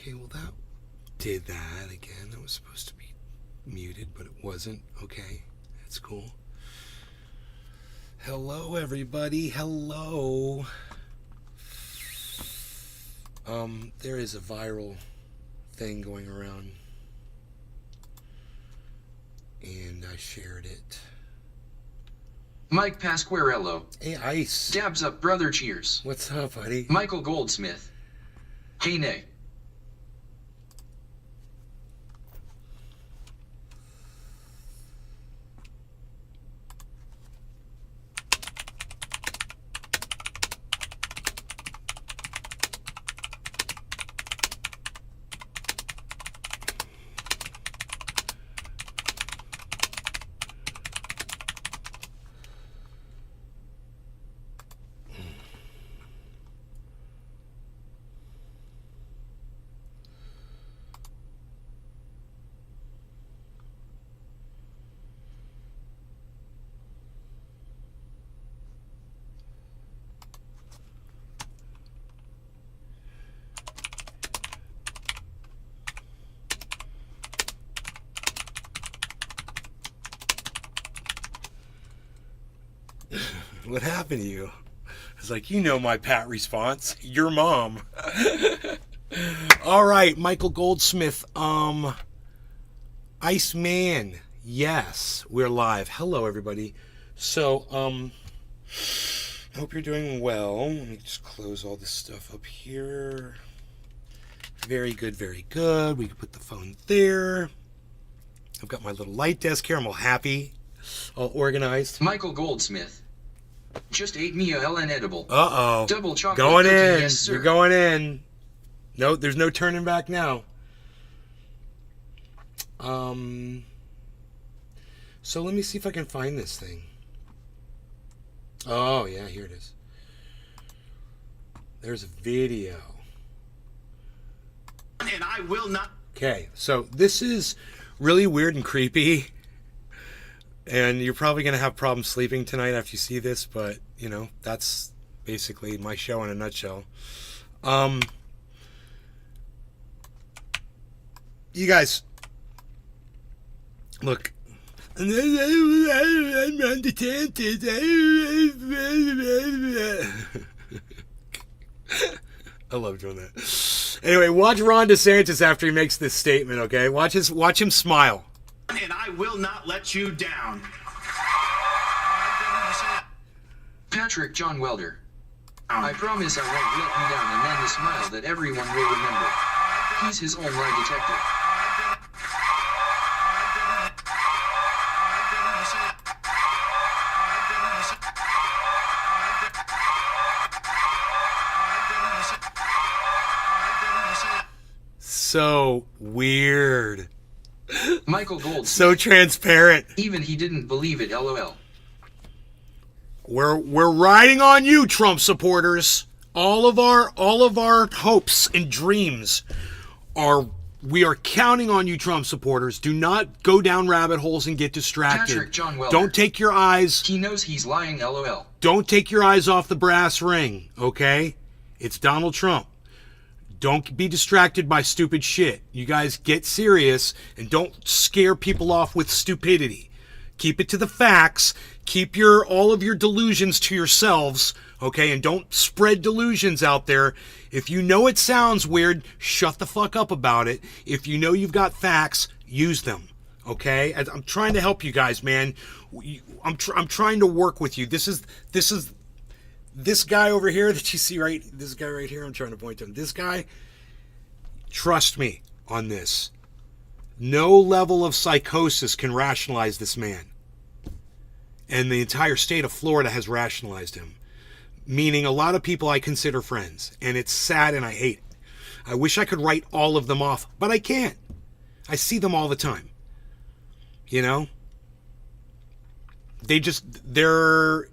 Okay, well that did that again. That was supposed to be muted, but it wasn't. Okay, that's cool. Hello, everybody. Hello. There is a viral thing going around, and I shared it. Mike Pasquarello. Hey, Ice. Dabs up, brother, cheers. What's up, buddy? Michael Goldsmith. Hey, nay. What happened to you? It's like, you know my pat response. Your mom. All right, Michael Goldsmith. Iceman. Yes, we're live. Hello, everybody. So, I hope you're doing well. Let me just close all this stuff up here. Very good, very good. We can put the phone there. I've got my little light desk here. I'm all happy, all organized. Michael Goldsmith. Just ate me a LN edible. Uh-oh. Double chocolate going cookie, in. yes, sir. You're going in. No, there's no turning back now. So let me see if I can find this thing. Oh, yeah, here it is. There's a video. And I will not. Okay, so this is really weird and creepy. And you're probably going to have problems sleeping tonight after you see this, but, you know, that's basically my show in a nutshell. You guys, look. I'm DeSantis. I love doing that. Anyway, watch Ron DeSantis after he makes this statement, okay? Watch him smile. And I will not let you down. Patrick John Welder. I promise I won't let you down, and then the smile that everyone will remember. He's his own lie detector. So weird. Michael Goldsmith. So transparent. Even he didn't believe it, LOL. We're riding on you, Trump supporters. All of our hopes and dreams we are counting on you, Trump supporters. Do not go down rabbit holes and get distracted. Patrick John Welder. Don't take your eyes. He knows he's lying, LOL. Don't take your eyes off the brass ring, okay? It's Donald Trump. Don't be distracted by stupid shit. You guys get serious and don't scare people off with stupidity. Keep it to the facts. Keep all of your delusions to yourselves, okay? And don't spread delusions out there. If you know it sounds weird, shut the fuck up about it. If you know you've got facts, use them, okay? I'm trying to help you guys, man. I'm trying to work with you. This guy over here that you see this guy right here, I'm trying to point to him. This guy, trust me on this. No level of psychosis can rationalize this man. And the entire state of Florida has rationalized him. Meaning a lot of people I consider friends. And it's sad and I hate it. I wish I could write all of them off, but I can't. I see them all the time. You know? They're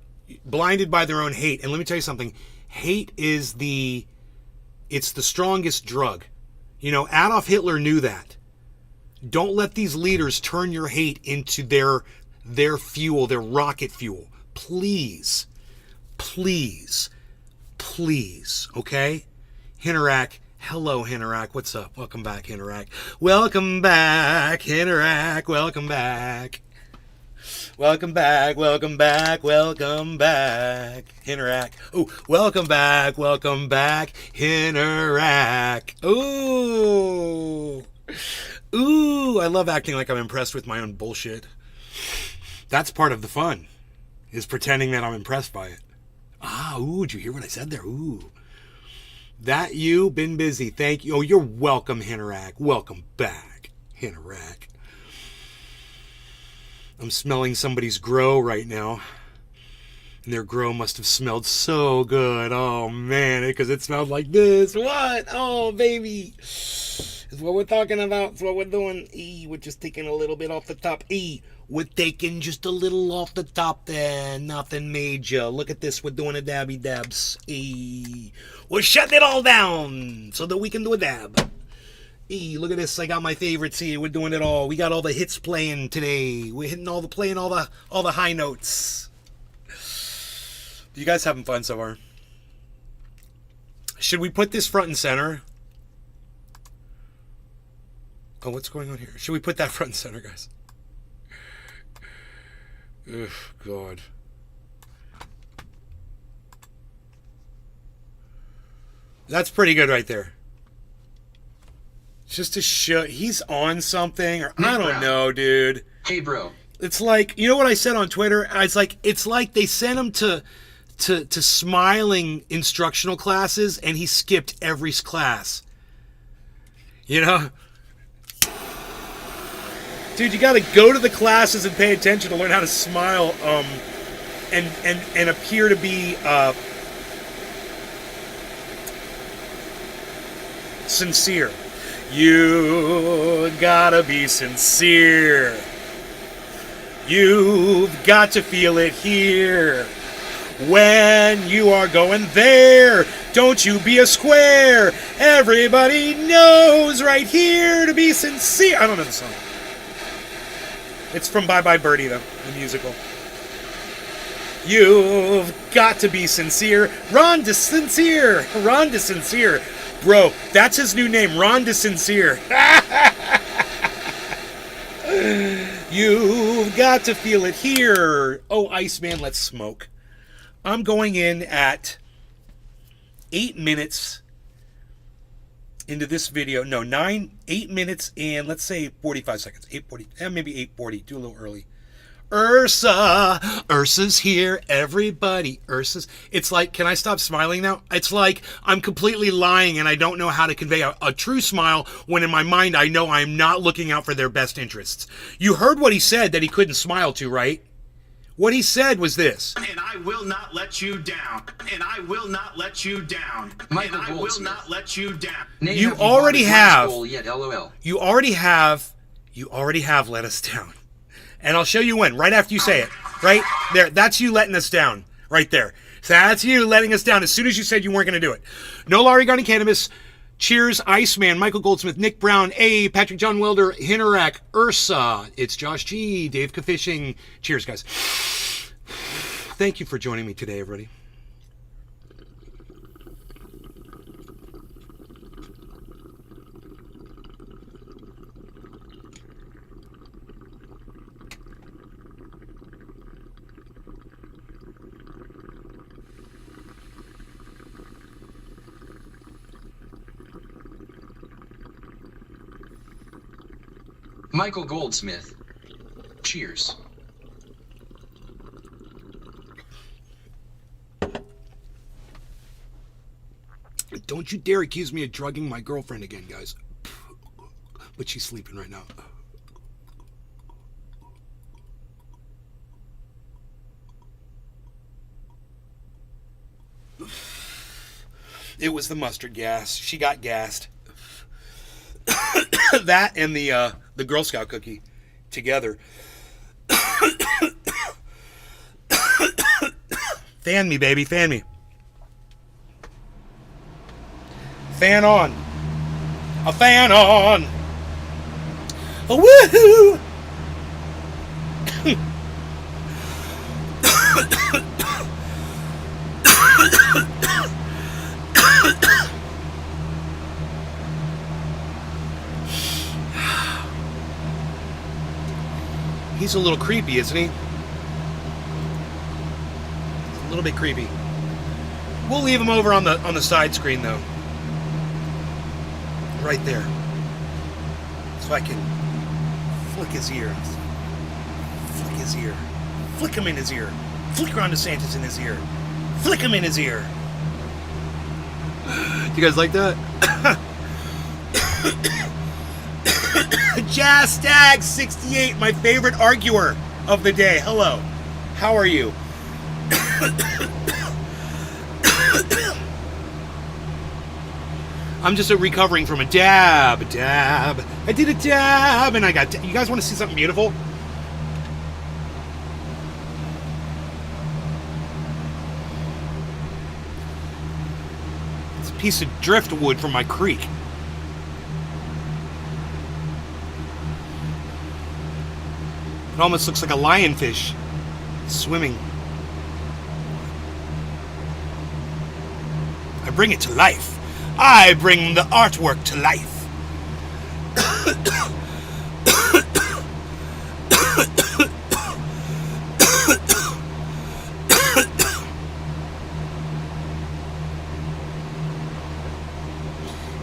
blinded by their own hate. And let me tell you something. Hate is it's the strongest drug. You know, Adolf Hitler knew that. Don't let these leaders turn your hate into their fuel, their rocket fuel. Please, please, please, okay? Hinterak Hello, Hinorak. What's up? Welcome back, Hinorak. Welcome back, Hinorak. Welcome back. Welcome back, welcome back, welcome back, Hinorak. Ooh, welcome back, Hinorak. Ooh. Ooh, I love acting like I'm impressed with my own bullshit. That's part of the fun, is pretending that I'm impressed by it. Ah, ooh, did you hear what I said there? Ooh. That you, been busy. Thank you. Oh, you're welcome, Hinorak. Welcome back, Hinorak. I'm smelling somebody's grow right now. And their grow must have smelled so good. Oh, man, because it smelled like this. What? Oh, baby. It's what we're talking about. It's what we're doing. We're just taking a little bit off the top. We're taking just a little off the top there. Nothing major. Look at this. We're doing a dabby dabs. We're shutting it all down so that we can do a dab. Look at this. I got my favorites here. We're doing it all. We got all the hits playing today. We're hitting all the high notes. You guys having fun so far? Should we put this front and center? Oh, what's going on here? Should we put that front and center, guys? Ugh, God. That's pretty good right there. Just to show he's on something, or I don't know, dude. Hey, bro. It's like, you know what I said on Twitter? It's like they sent him to smiling instructional classes, and he skipped every class. You know, dude, you got to go to the classes and pay attention to learn how to smile, and appear to be sincere. You gotta be sincere. You've got to feel it here. When you are going there, don't you be a square. Everybody knows right here to be sincere. I don't know the song. It's from Bye Bye Birdie, though, the musical. You've got to be sincere. Ron DeSincere. Ron DeSincere. Bro, that's his new name, Ron DeSincere. You've got to feel it here. Oh, Iceman, let's smoke. I'm going in at 8 minutes into this video. No, 8 minutes and let's say 45 seconds. 8:40, maybe 8:40. Do a little early. Ursa's here, everybody. Ursa's. It's like, can I stop smiling now? It's like I'm completely lying and I don't know how to convey a true smile when in my mind I know I'm not looking out for their best interests. You heard what he said that he couldn't smile to, right? What he said was this. And I will not let you down. And I will not let you down. Michael and I will Goldsmith. not let you down. Nate, You have already bought a have. glass bowl yet, LOL. You already have let us down. And I'll show you when, right after you say it. Right there. That's you letting us down. Right there. So that's you letting us down as soon as you said you weren't going to do it. No Laurie Garden Cannabis. Cheers, Iceman, Michael Goldsmith, Nick Brown, A, Patrick John Welder, Hinorak, Ursa. It's Josh G, Dave Fishing. Cheers, guys. Thank you for joining me today, everybody. Michael Goldsmith. Cheers. Don't you dare accuse me of drugging my girlfriend again, guys. But she's sleeping right now. It was the mustard gas. She got gassed. That and the Girl Scout cookie together. Fan me, baby, fan me. Fan on. A fan on. A woohoo! He's a little creepy, isn't he? A little bit creepy. We'll leave him over on the side screen though. Right there. So I can flick his ear. Flick his ear. Flick him in his ear. Flick Ron DeSantis in his ear. Flick him in his ear. You guys like that? Jazstag68, my favorite arguer of the day. Hello. How are you? I'm just recovering from a dab. I did a dab and I got... You guys want to see something beautiful? It's a piece of driftwood from my creek. It almost looks like a lionfish swimming. I bring it to life. I bring the artwork to life.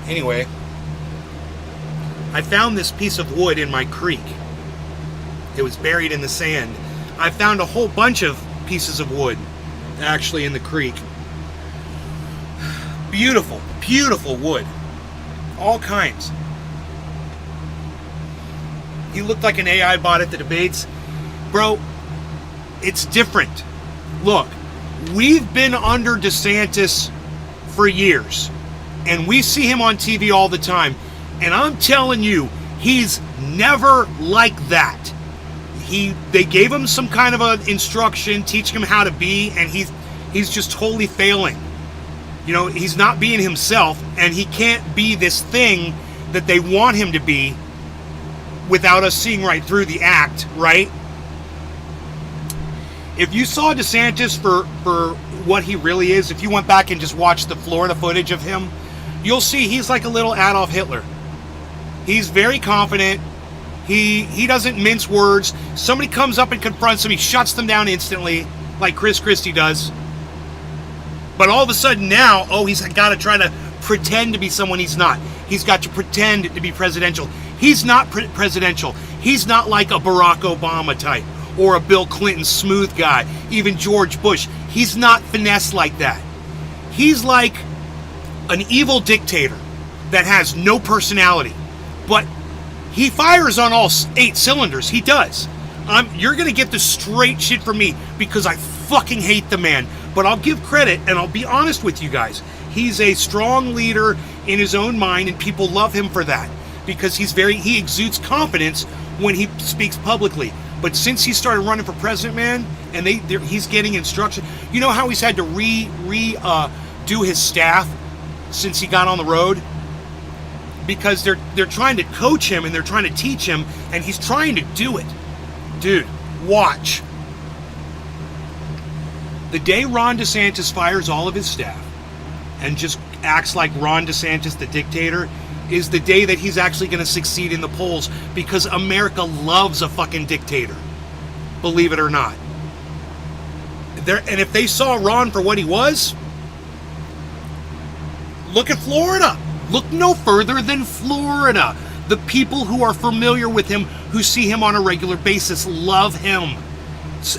Anyway, I found this piece of wood in my creek. It was buried in the sand. I found a whole bunch of pieces of wood actually in the creek. Beautiful, beautiful wood. All kinds. He looked like an AI bot at the debates. Bro, it's different. Look, we've been under DeSantis for years. And we see him on TV all the time. And I'm telling you, he's never like that. They gave him some kind of an instruction, teaching him how to be, and he's just totally failing. You know, he's not being himself, and he can't be this thing that they want him to be without us seeing right through the act, right? If you saw DeSantis for what he really is, if you went back and just watched the Florida footage of him, you'll see he's like a little Adolf Hitler. He's very confident. He doesn't mince words. Somebody comes up and confronts him, he shuts them down instantly, like Chris Christie does. But all of a sudden now, he's got to try to pretend to be someone he's not. He's got to pretend to be presidential. He's not presidential. He's not like a Barack Obama type or a Bill Clinton smooth guy, even George Bush. He's not finesse like that. He's like an evil dictator that has no personality. But he fires on all 8 cylinders. He does. You're going to get the straight shit from me because I fucking hate the man. But I'll give credit, and I'll be honest with you guys. He's a strong leader in his own mind, and people love him for that because he exudes confidence when he speaks publicly. But since he started running for president, man, and he's getting instruction. You know how he's had to do his staff since he got on the road? Because they're trying to coach him and they're trying to teach him, and he's trying to do it. Dude, watch. The day Ron DeSantis fires all of his staff and just acts like Ron DeSantis, the dictator, is the day that he's actually going to succeed in the polls, because America loves a fucking dictator. Believe it or not. And if they saw Ron for what he was, look at Florida. Look no further than Florida. The people who are familiar with him, who see him on a regular basis, love him.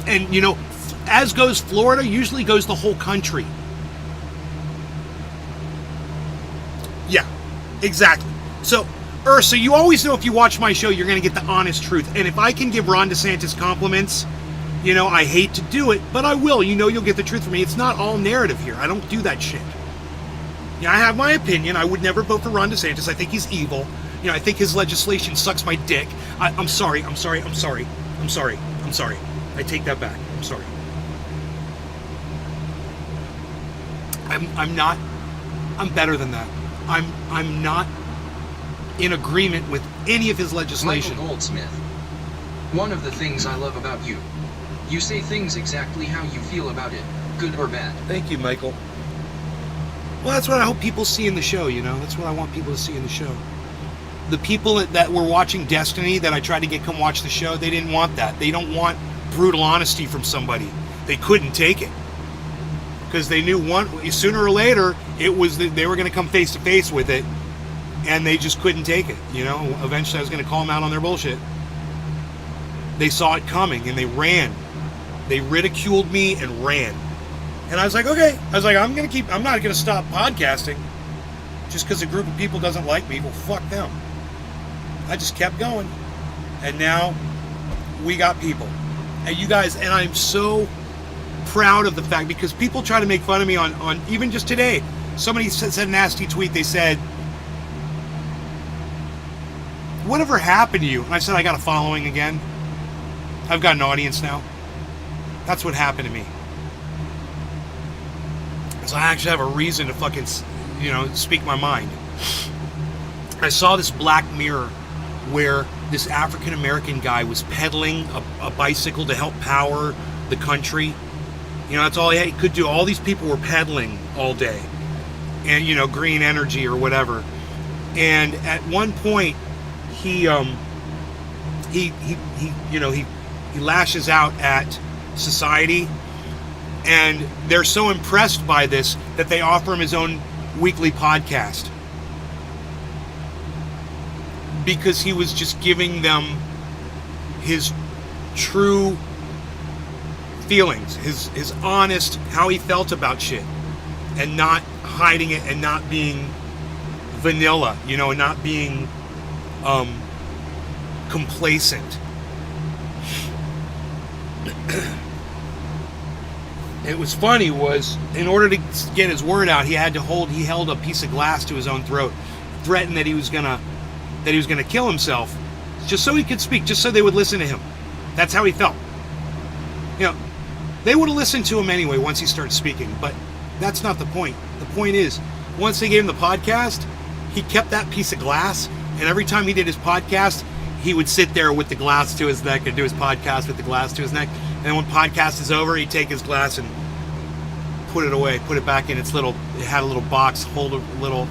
And, you know, as goes Florida, usually goes the whole country. Yeah, exactly. So, Ursa, you always know if you watch my show, you're going to get the honest truth. And if I can give Ron DeSantis compliments, you know, I hate to do it, but I will. You know, you'll get the truth from me. It's not all narrative here. I don't do that shit. Yeah, I have my opinion. I would never vote for Ron DeSantis. I think he's evil. You know, I think his legislation sucks my dick. I'm sorry. I take that back. I'm sorry. I'm better than that. I'm not in agreement with any of his legislation. Michael Goldsmith. One of the things I love about you, you say things exactly how you feel about it, good or bad. Thank you, Michael. Well, that's what I hope people see in the show, you know? That's what I want people to see in the show. the people that were watching Destiny that I tried to get come watch the show, they didn't want that. They don't want brutal honesty from somebody. They couldn't take it because they knew sooner or later it was they were going to come face to face with it, and they just couldn't take it. You know, eventually I was going to call them out on their bullshit. They saw it coming and they ran. They ridiculed me and ran. And I was like, okay. I was like, I'm not going to stop podcasting just because a group of people doesn't like me. Well, fuck them. I just kept going. And now we got people. And you guys, and I'm so proud of the fact, because people try to make fun of me on even just today. Somebody said a nasty tweet. They said, whatever happened to you? And I said, I got a following again. I've got an audience now. That's what happened to me. So I actually have a reason to fucking, speak my mind. I saw this Black Mirror where this African American guy was pedaling a bicycle to help power the country. That's all he could do. All these people were pedaling all day, and green energy or whatever. And at one point, he lashes out at society, and they're so impressed by this that they offer him his own weekly podcast, because he was just giving them his true feelings, his honest, how he felt about shit, and not hiding it, and not being vanilla, and not being complacent. It was funny was, in order to get his word out, he held a piece of glass to his own throat, threatened that he was gonna kill himself, just so he could speak, just so they would listen to him. That's how he felt. They would have listened to him anyway once he started speaking, but that's not the point. The point is, once they gave him the podcast, he kept that piece of glass, and every time he did his podcast, he would sit there with the glass to his neck and do his podcast with the glass to his neck. And then when podcast is over, he'd take his glass and put it away, put it back in its it had a little box, hold a little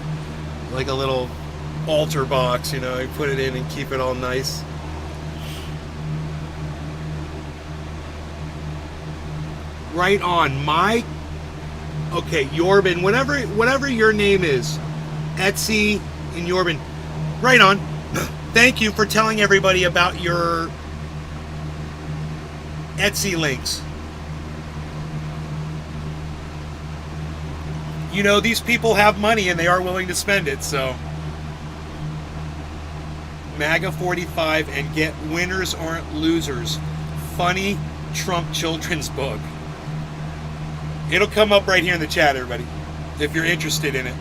altar box, he'd put it in and keep it all nice. Right on, Yorban, whatever your name is, Etsy and Yorban, right on. Thank you for telling everybody about your Etsy links. These people have money and they are willing to spend it, so. MAGA 45 and Get Winners Aren't Losers. Funny Trump children's book. It'll come up right here in the chat, everybody, if you're interested in it.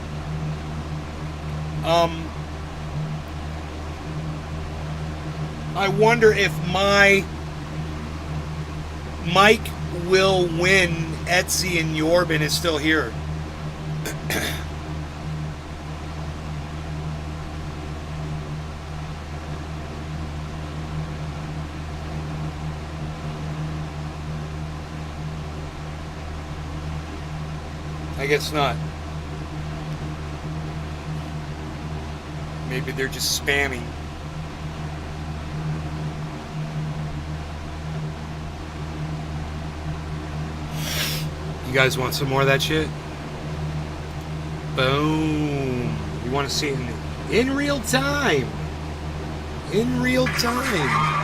I wonder if my Mike will win Etsy and Yorban is still here. I guess not. Maybe they're just spamming. You guys want some more of that shit? Boom. You want to see it in real time. In real time.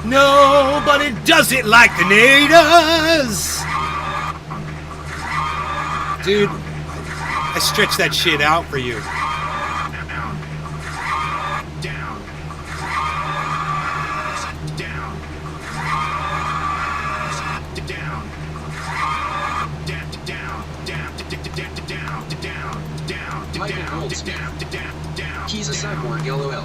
Nobody does it like the natives. Dude, I stretched that shit out for you. He's a cyborg, LOL.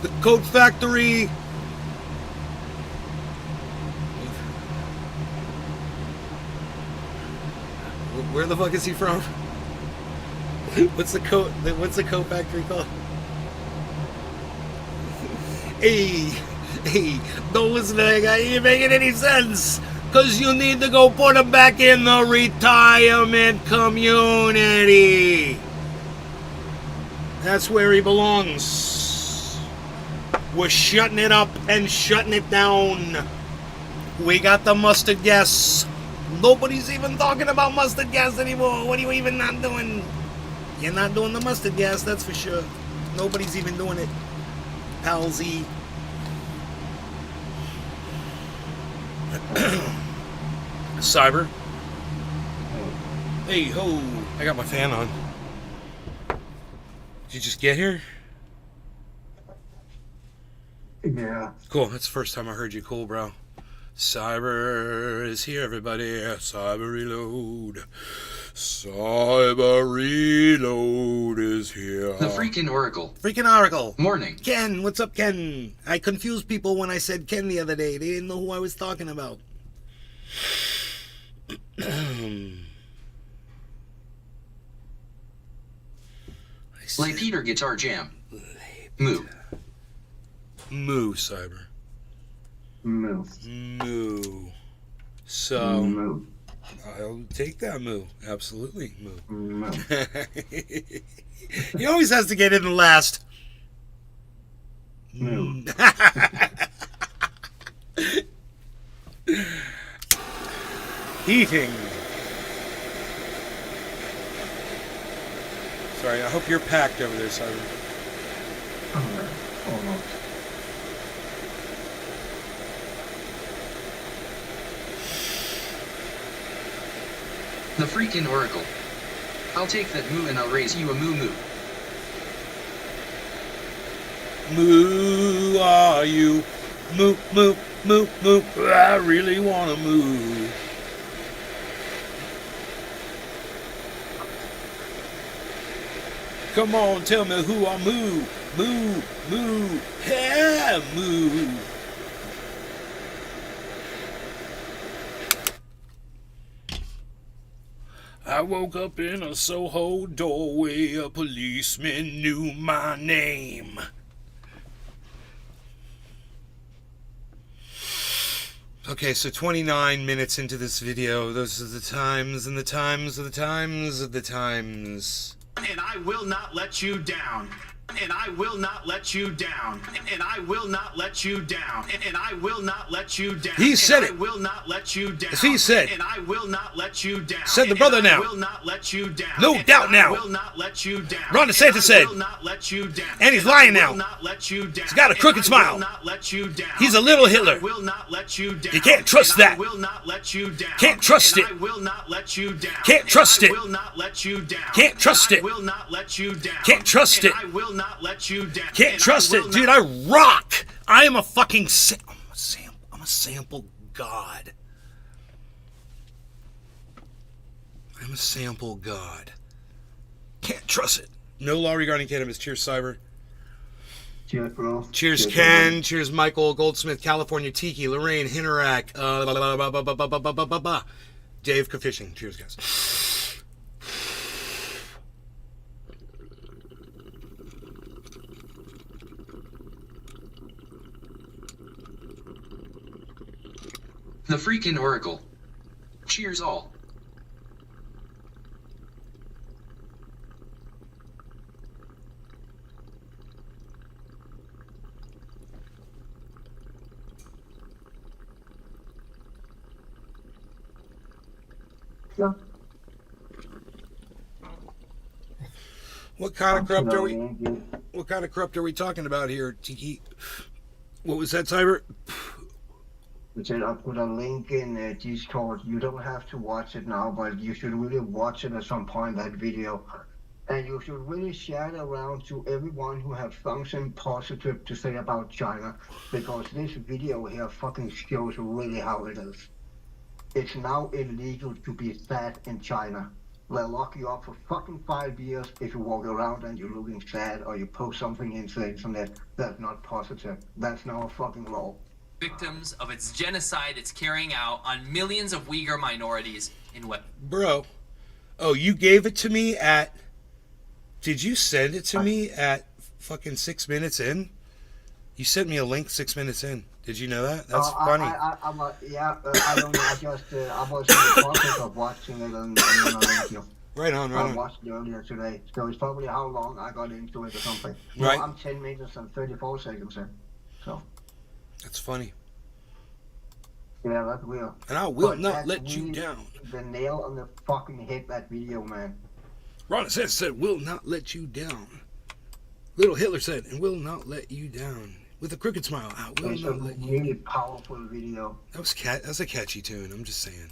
The Code Factory. Where the fuck is he from? What's the Code Factory called? Hey, don't listen to that guy. He ain't making any sense. Because you need to go put him back in the retirement community. That's where he belongs. We're shutting it up and shutting it down. We got the mustard gas. Nobody's even talking about mustard gas anymore. What are you even not doing? You're not doing the mustard gas, that's for sure. Nobody's even doing it. Palsy. Cyber. Hey ho, I got my fan on. Did you just get here? Yeah. Cool, that's the first time I heard you. Cool, bro. Cyber is here, everybody. Cyber Reload. Cyber Reload is here. The freaking Oracle. Freaking Oracle. Morning. Ken, what's up, Ken? I confused people when I said Ken the other day. They didn't know who I was talking about. Lay Peter Guitar Jam. Moo. Moo, Cyber. Moo. Moo. So, Moo. I'll take that moo. Absolutely, moo. Moo. He always has to get in the last. Moo. Heating. Sorry, I hope you're packed over there, Simon. Almost. The freaking Oracle. I'll take that moo and I'll raise you a moo moo. Moo, are you? Moo, moo, moo, moo. I really want to moo. Come on, tell me who I moo. Moo, moo, yeah, moo. I woke up in a Soho doorway. A policeman knew my name. Okay, so 29 minutes into this video. Those are the times and the times of the times of the times. And I will not let you down. And I will not let you down. And I will not let you down. And I will not let you down. He said it. I will not let you down. As he said. And I will not let you down. Said the brother now. I will not let you down. No doubt now. I will not let you down. Ron DeSantis said. I will not let you down. And he's lying now. I will not let you down. He's got a crooked smile. I will not let you down. He's a little Hitler. I will not let you down. You can't trust that. I will not let you down. Can't trust it. I will not let you down. Can't trust it. I will not let you down. Can't trust it. I will not let you down. Can't trust it. I will not let you down. Can't trust it, dude. I rock. I am a fucking I'm a sample god. I'm a sample god. Can't trust it. No law regarding cannabis. Cheers, Cyber. Cheers, bro. Cheers, Ken. Cheers, Michael Goldsmith, California Tiki, Lorraine Hinnerack, Dave Fishing. Cheers, guys. The freaking Oracle. Cheers all. Yeah. What kind of corrupt are we? What kind of corrupt are we talking about here, Tiki? What was that, Cyber? I'll put a link in Discord. You don't have to watch it now, but you should really watch it at some point, that video. And you should really share it around to everyone who has something positive to say about China. Because this video here fucking shows really how it is. It's now illegal to be fat in China. they'll lock you up for fucking 5 years if you walk around and you're looking sad or you post something into the internet that's not positive. That's now a fucking law. Victims of its genocide it's carrying out on millions of Uyghur minorities in what? Bro. Oh, you gave it to me at... Did you send it to me at fucking 6 minutes in? You sent me a link 6 minutes in. Did you know that? That's funny. I don't know. I just, I was in the process of watching it and then I linked you. Right on, right I on. watched it earlier today. So it's probably how long I got into it or something. Right. No, I'm 10 minutes and 34 seconds in. So, That's funny. yeah, that's weird. And I will But not that's let you really down. The nail on the fucking head, that video, man. Ron DeSantis said, will not let you down. Little Hitler said, and will not let you down. With a crooked smile, I will It's a not let you really powerful video. That was a catchy tune, I'm just saying.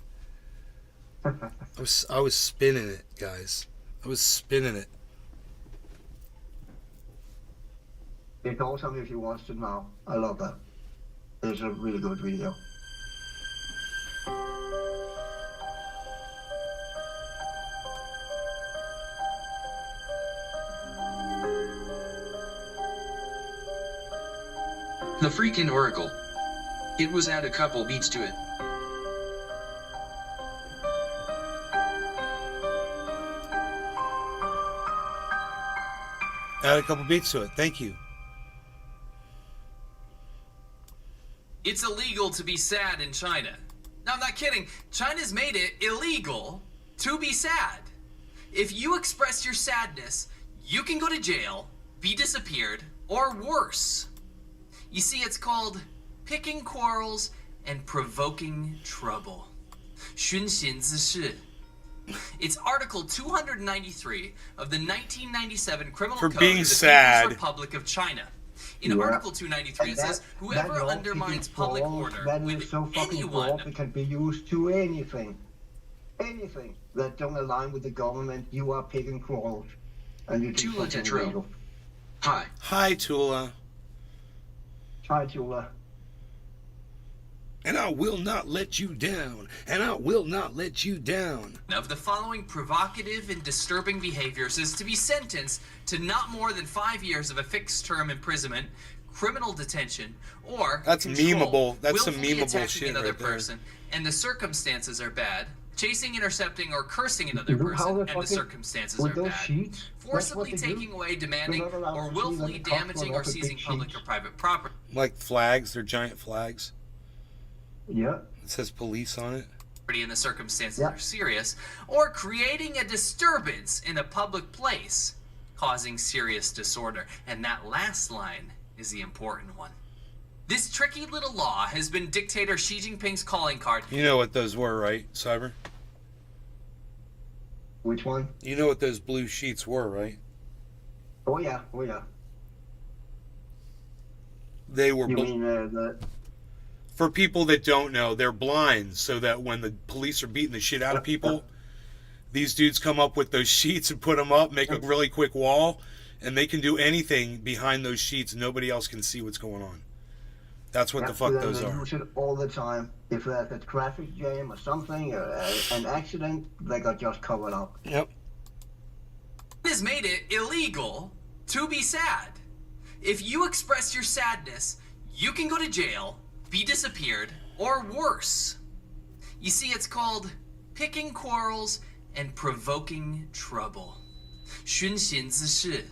I was spinning it, guys. I was spinning it. It's awesome if you watched it now. I love that. It's a really good video. The freaking Oracle. It was add a couple beats to it. Add a couple beats to it. Thank you. It's illegal to be sad in China. No, I'm not kidding. China's made it illegal to be sad. If you express your sadness, you can go to jail, be disappeared, or worse. You see, it's called picking quarrels and provoking trouble. 寻衅滋事. It's Article 293 of the 1997 Criminal For Code being of the sad. People's Republic of China. In Yeah. Article 293, it says, whoever that law undermines picking public quarrels, order that is with so fucking anyone broad, it can be used to anything. Anything that don't align with the government, you are picking quarrels. And you do Tula something Tetro. illegal. Hi. Hi, Tula. Hi, Tula. And I will not let you down. And I will not let you down. of the following provocative and disturbing behaviors is to be sentenced to not more than 5 years of a fixed term imprisonment, criminal detention, or That's control, memeable. That's some willfully memeable attacking shit another right there. person, and the circumstances are bad. Chasing, intercepting, or cursing another You know how person, they and the fucking- circumstances with are those bad. sheets, that's what Forcibly they do. taking away, demanding, They're not allowed or to see willfully them cops damaging run or up with seizing big public or sheets. private property. Like flags. They're giant flags. Yeah. It says police on it. And the circumstances Yeah. are serious, or creating a disturbance in a public place, causing serious disorder. And that last line is the important one. This tricky little law has been dictator Xi Jinping's calling card. You know what those were, right, Cyber? Which one? You know what those blue sheets were, right? Oh yeah, oh yeah. They were You bl- mean for people that don't know, they're blinds, so that when the police are beating the shit out of people, these dudes come up with those sheets and put them up, make a really quick wall, and they can do anything behind those sheets. Nobody else can see what's going on. That's what the fuck they those are. use it all the time. If there's a traffic jam or something, or an accident, they got just covered up. Yep. Has made it illegal to be sad. If you express your sadness, you can go to jail, be disappeared, or worse. You see, it's called picking quarrels and provoking trouble. 寻衅滋事.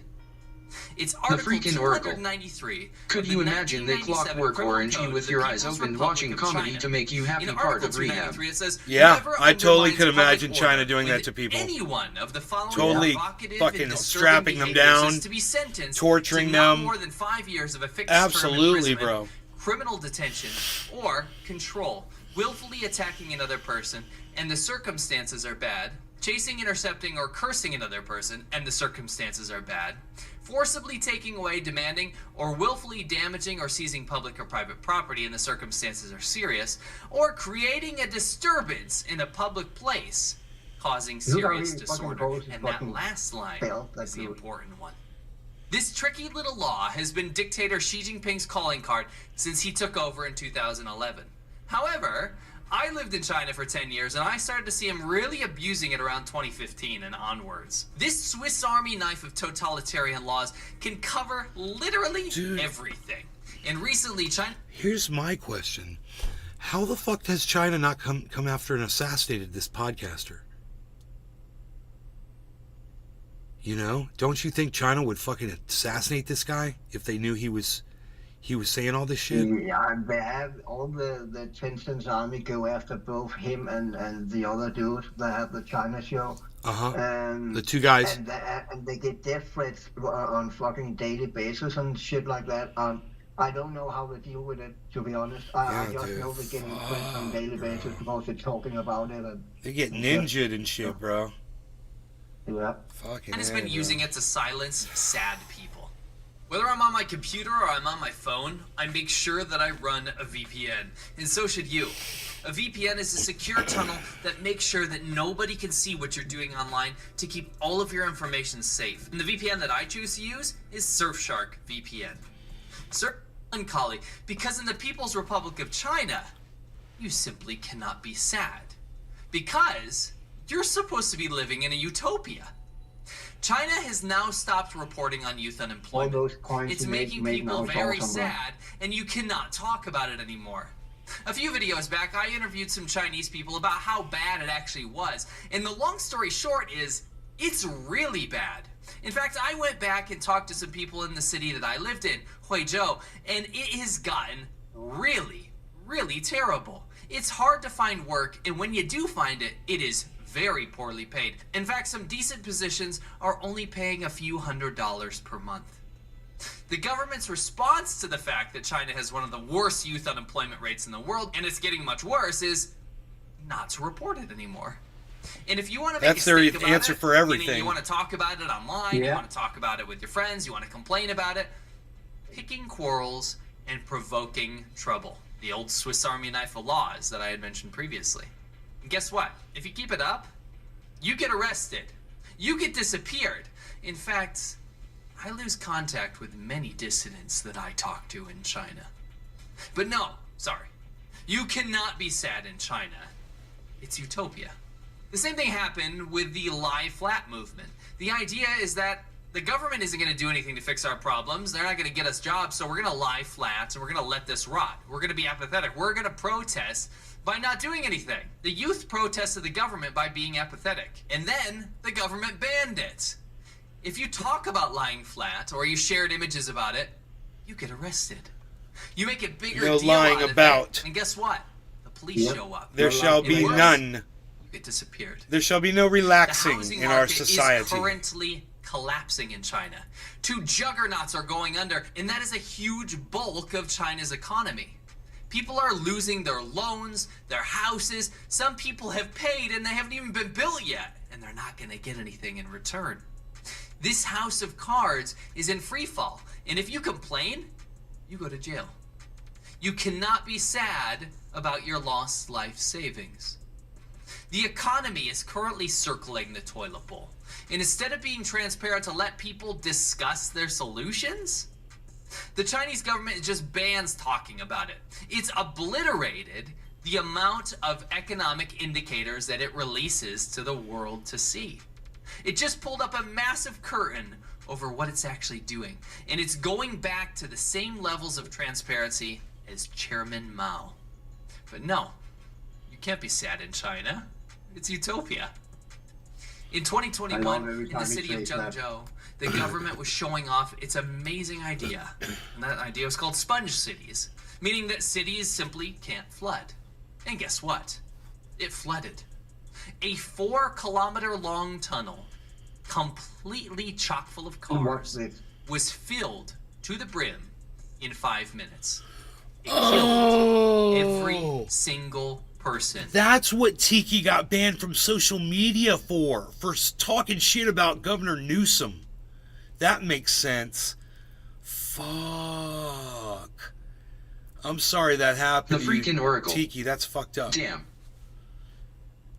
It's Article freaking Oracle. 293. Could of you the imagine the 1997 Clockwork Criminal Orange Code with of the your eyes People's open Republic watching of comedy China? to make you happy In part Article of rehab? 293, it says, Yeah, whoever I totally undermines could imagine public China order doing that with to people. Any one of the following Totally provocative fucking and disturbing strapping them behaviors down, is to be sentenced torturing to not them. more than 5 years of a fixed Absolutely, term imprisonment, bro. criminal detention, or control, willfully attacking another person, and the circumstances are bad, chasing, intercepting, or cursing another person, and the circumstances are bad, forcibly taking away, demanding, or willfully damaging or seizing public or private property, and the circumstances are serious, or creating a disturbance in a public place, causing You got serious really fucking disorder. bold And that fucking last line fail, is that's the good. important one. This tricky little law has been dictator Xi Jinping's calling card since he took over in 2011. However, I lived in China for 10 years, and I started to see him really abusing it around 2015 and onwards. This Swiss Army knife of totalitarian laws can cover literally everything. And recently, China... Here's my question. How the fuck has China not come after and assassinated this podcaster? You know? Don't you think China would fucking assassinate this guy if they knew he was saying all this shit? Yeah, they have all the Tencent's army go after both him and the other dude that had the China show. The two guys. And they get death threats on fucking daily basis and shit like that. I don't know how they deal with it, to be honest. I just know they're getting threats on a daily basis because they're talking about it. And they get ninja'd and shit, bro. Yeah. Fucking has been using it to silence sad people. Whether I'm on my computer or I'm on my phone, I make sure that I run a VPN, and so should you. A VPN is a secure tunnel that makes sure that nobody can see what you're doing online to keep all of your information safe. And the VPN that I choose to use is Surfshark VPN. Melancholy, because in the People's Republic of China, you simply cannot be sad. Because you're supposed to be living in a utopia. China has now stopped reporting on youth unemployment. All those coins it's making people very sad, and you cannot talk about it anymore. A few videos back, I interviewed some Chinese people about how bad it actually was. And the long story short is, it's really bad. In fact, I went back and talked to some people in the city that I lived in, Huizhou, and it has gotten really, really terrible. It's hard to find work, and when you do find it, it is very poorly paid. In fact, some decent positions are only paying a few $100s per month. The government's response to the fact that China has one of the worst youth unemployment rates in the world, and it's getting much worse, is not to report it anymore. And if you want to make that's their answer for everything. You want to talk about it online, you want to talk about it with your friends, you want to complain about it, picking quarrels and provoking trouble. The old Swiss Army knife of laws that I had mentioned previously. And guess what? If you keep it up, you get arrested. You get disappeared. In fact, I lose contact with many dissidents that I talk to in China. But no, sorry. You cannot be sad in China. It's utopia. The same thing happened with the lie flat movement. The idea is that the government isn't going to do anything to fix our problems. They're not going to get us jobs, so we're going to lie flat and we're going to let this rot. We're going to be apathetic. We're going to protest by not doing anything. The youth protested the government by being apathetic, and then the government banned it. If you talk about lying flat or you shared images about it, you get arrested. You make it bigger deal lying out of about. it, and guess what? The police show up. There shall be none. It disappeared. There shall be no relaxing in our society. Is currently collapsing in China. Two juggernauts are going under, and that is a huge bulk of China's economy. People are losing their loans, their houses. Some people have paid and they haven't even been built yet, and they're not going to get anything in return. This house of cards is in free fall, and if you complain, you go to jail. You cannot be sad about your lost life savings. The economy is currently circling the toilet bowl. And instead of being transparent to let people discuss their solutions, the Chinese government just bans talking about it. It's obliterated the amount of economic indicators that it releases to the world to see. It just pulled up a massive curtain over what it's actually doing. And it's going back to the same levels of transparency as Chairman Mao. But no, you can't be sad in China. It's utopia. In 2021, in the city of Zhengzhou, the government was showing off its amazing idea. And that idea was called sponge cities, meaning that cities simply can't flood. And guess what? It flooded. A 4-kilometer-long tunnel, completely chock full of cars, was filled to the brim in 5 minutes. It killed every single person. That's what Tiki got banned from social media for talking shit about Governor Newsom. That makes sense. Fuck. I'm sorry that happened. The freaking Oracle. Tiki, that's fucked up. Damn.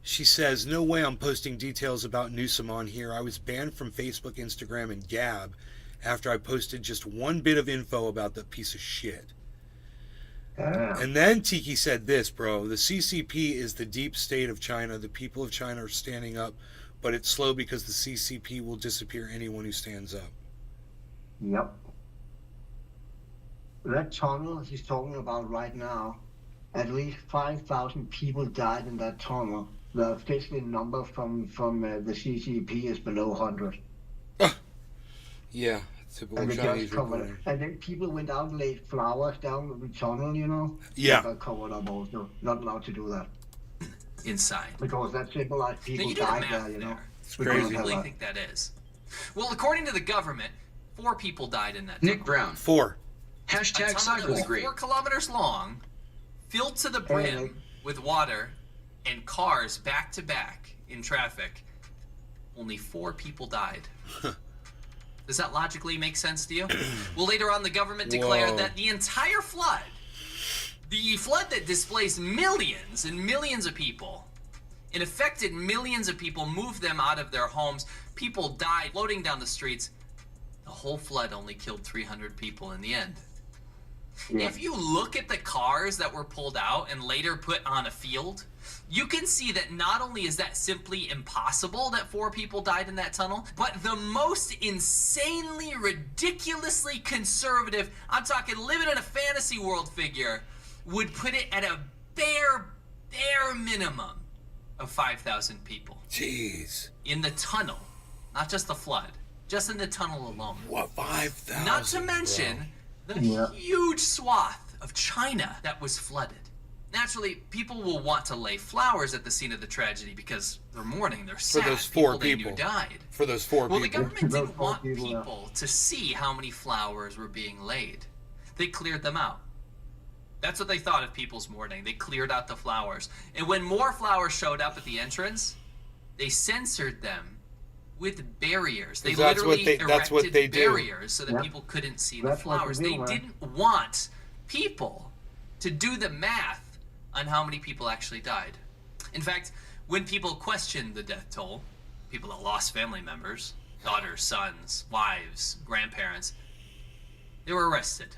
She says, no way I'm posting details about Newsom on here. I was banned from Facebook, Instagram, and Gab after I posted just one bit of info about the piece of shit. Yeah. And then Tiki said this, bro. The CCP is the deep state of China. The people of China are standing up, but it's slow because the CCP will disappear anyone who stands up. Yep. That tunnel he's talking about right now, at least 5,000 people died in that tunnel. The official number from the CCP is below 100. Yeah, typical And they Chinese just covered it. reporting. And then people went out and laid flowers down the tunnel, you know? Yeah. They got covered up also. Not allowed to do that. Inside. Because that symbolized Now people you do the died math there, you know? there. It's What do crazy. you really think that is? Well, according to the government, 4 people died in that Nick tunnel. Brown. 4. A Hashtag tunnel that was cyber great. 4 kilometers long, filled to the brim with water, and cars back to back in traffic. Only 4 people died. Does that logically make sense to you? Well, later on, the government declared Whoa. that the entire flood, the flood that displaced millions and millions of people, it affected millions of people, moved them out of their homes. People died floating down the streets. The whole flood only killed 300 people in the end. Yeah. If you look at the cars that were pulled out and later put on a field, you can see that not only is that simply impossible that 4 people died in that tunnel, but the most insanely, ridiculously conservative, I'm talking living in a fantasy world figure, would put it at a bare minimum of 5,000 people Jeez. in the tunnel, not just the flood, just in the tunnel alone. What, 5,000? Not to mention the Yeah. huge swath of China that was flooded. Naturally, people will want to lay flowers at the scene of the tragedy because they're mourning, they're sad. those 4 they people. knew died. For those 4 Well, the people. government Those didn't 4 want people, yeah. people to see how many flowers were being laid. They cleared them out. That's what they thought of people's mourning. They cleared out the flowers. And when more flowers showed up at the entrance, they censored them with barriers. They That's what literally that's what erected they do. barriers so that Yep. people couldn't see the That's what they flowers. do, They man. didn't want people to do the math on how many people actually died. In fact, when people questioned the death toll, people that lost family members, daughters, sons, wives, grandparents, they were arrested.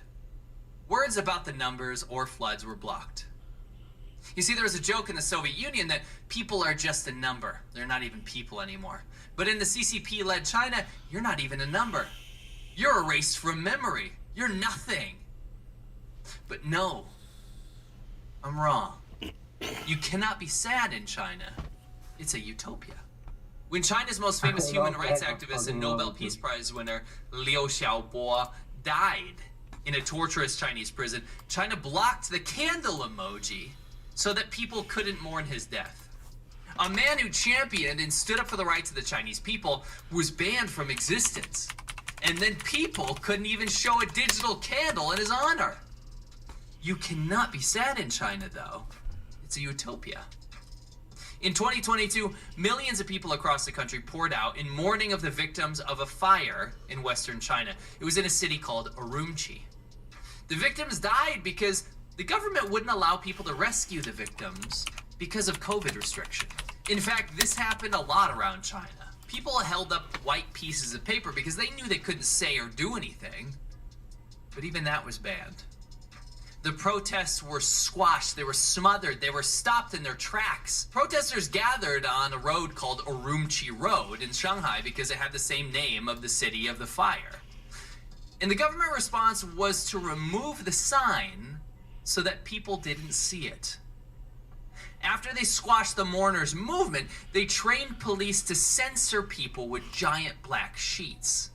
Words about the numbers or floods were blocked. You see, there was a joke in the Soviet Union that people are just a number. They're not even people anymore. But in the CCP-led China, you're not even a number. You're erased from memory. You're nothing. But no, I'm wrong. You cannot be sad in China. It's a utopia. When China's most famous human rights activist and Nobel Peace Prize winner Liu Xiaobo died in a torturous Chinese prison, China blocked the candle emoji so that people couldn't mourn his death. A man who championed and stood up for the rights of the Chinese people was banned from existence. And then people couldn't even show a digital candle in his honor. You cannot be sad in China, though. It's a utopia. In 2022, millions of people across the country poured out in mourning of the victims of a fire in western China. It was in a city called Urumqi. The victims died because the government wouldn't allow people to rescue the victims because of COVID restriction. In fact, this happened a lot around China. People held up white pieces of paper because they knew they couldn't say or do anything, but even that was banned. The protests were squashed, they were smothered, they were stopped in their tracks. Protesters gathered on a road called Urumqi Road in Shanghai because it had the same name of the city of the fire. And the government response was to remove the sign so that people didn't see it. After they squashed the mourners' movement, they trained police to censor people with giant black sheets.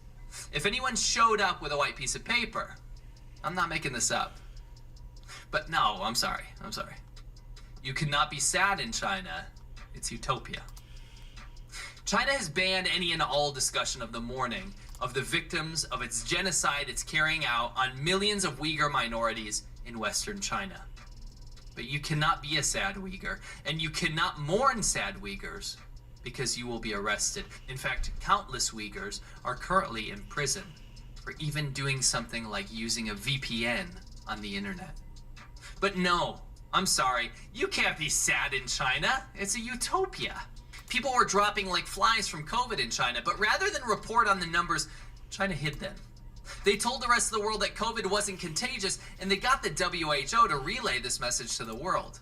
If anyone showed up with a white piece of paper, I'm not making this up. But no, I'm sorry. You cannot be sad in China. It's utopia. China has banned any and all discussion of the mourning of the victims of its genocide it's carrying out on millions of Uyghur minorities in Western China. But you cannot be a sad Uyghur, and you cannot mourn sad Uyghurs because you will be arrested. In fact, countless Uyghurs are currently in prison for even doing something like using a VPN on the internet. But no, I'm sorry, you can't be sad in China. It's a utopia. People were dropping like flies from COVID in China, but rather than report on the numbers, China hid them. They told the rest of the world that COVID wasn't contagious, and they got the WHO to relay this message to the world.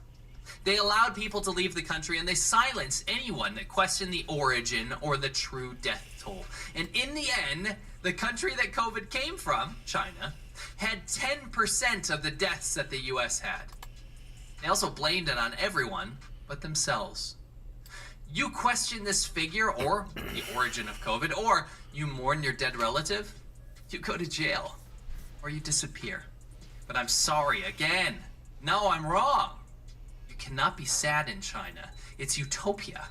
They allowed people to leave the country, and they silenced anyone that questioned the origin or the true death toll. And in the end, the country that COVID came from, China, had 10% of the deaths that the US had. They also blamed it on everyone but themselves. You question this figure or the origin of COVID, or you mourn your dead relative, you go to jail or you disappear. But I'm sorry again. No, I'm wrong. You cannot be sad in China. It's utopia.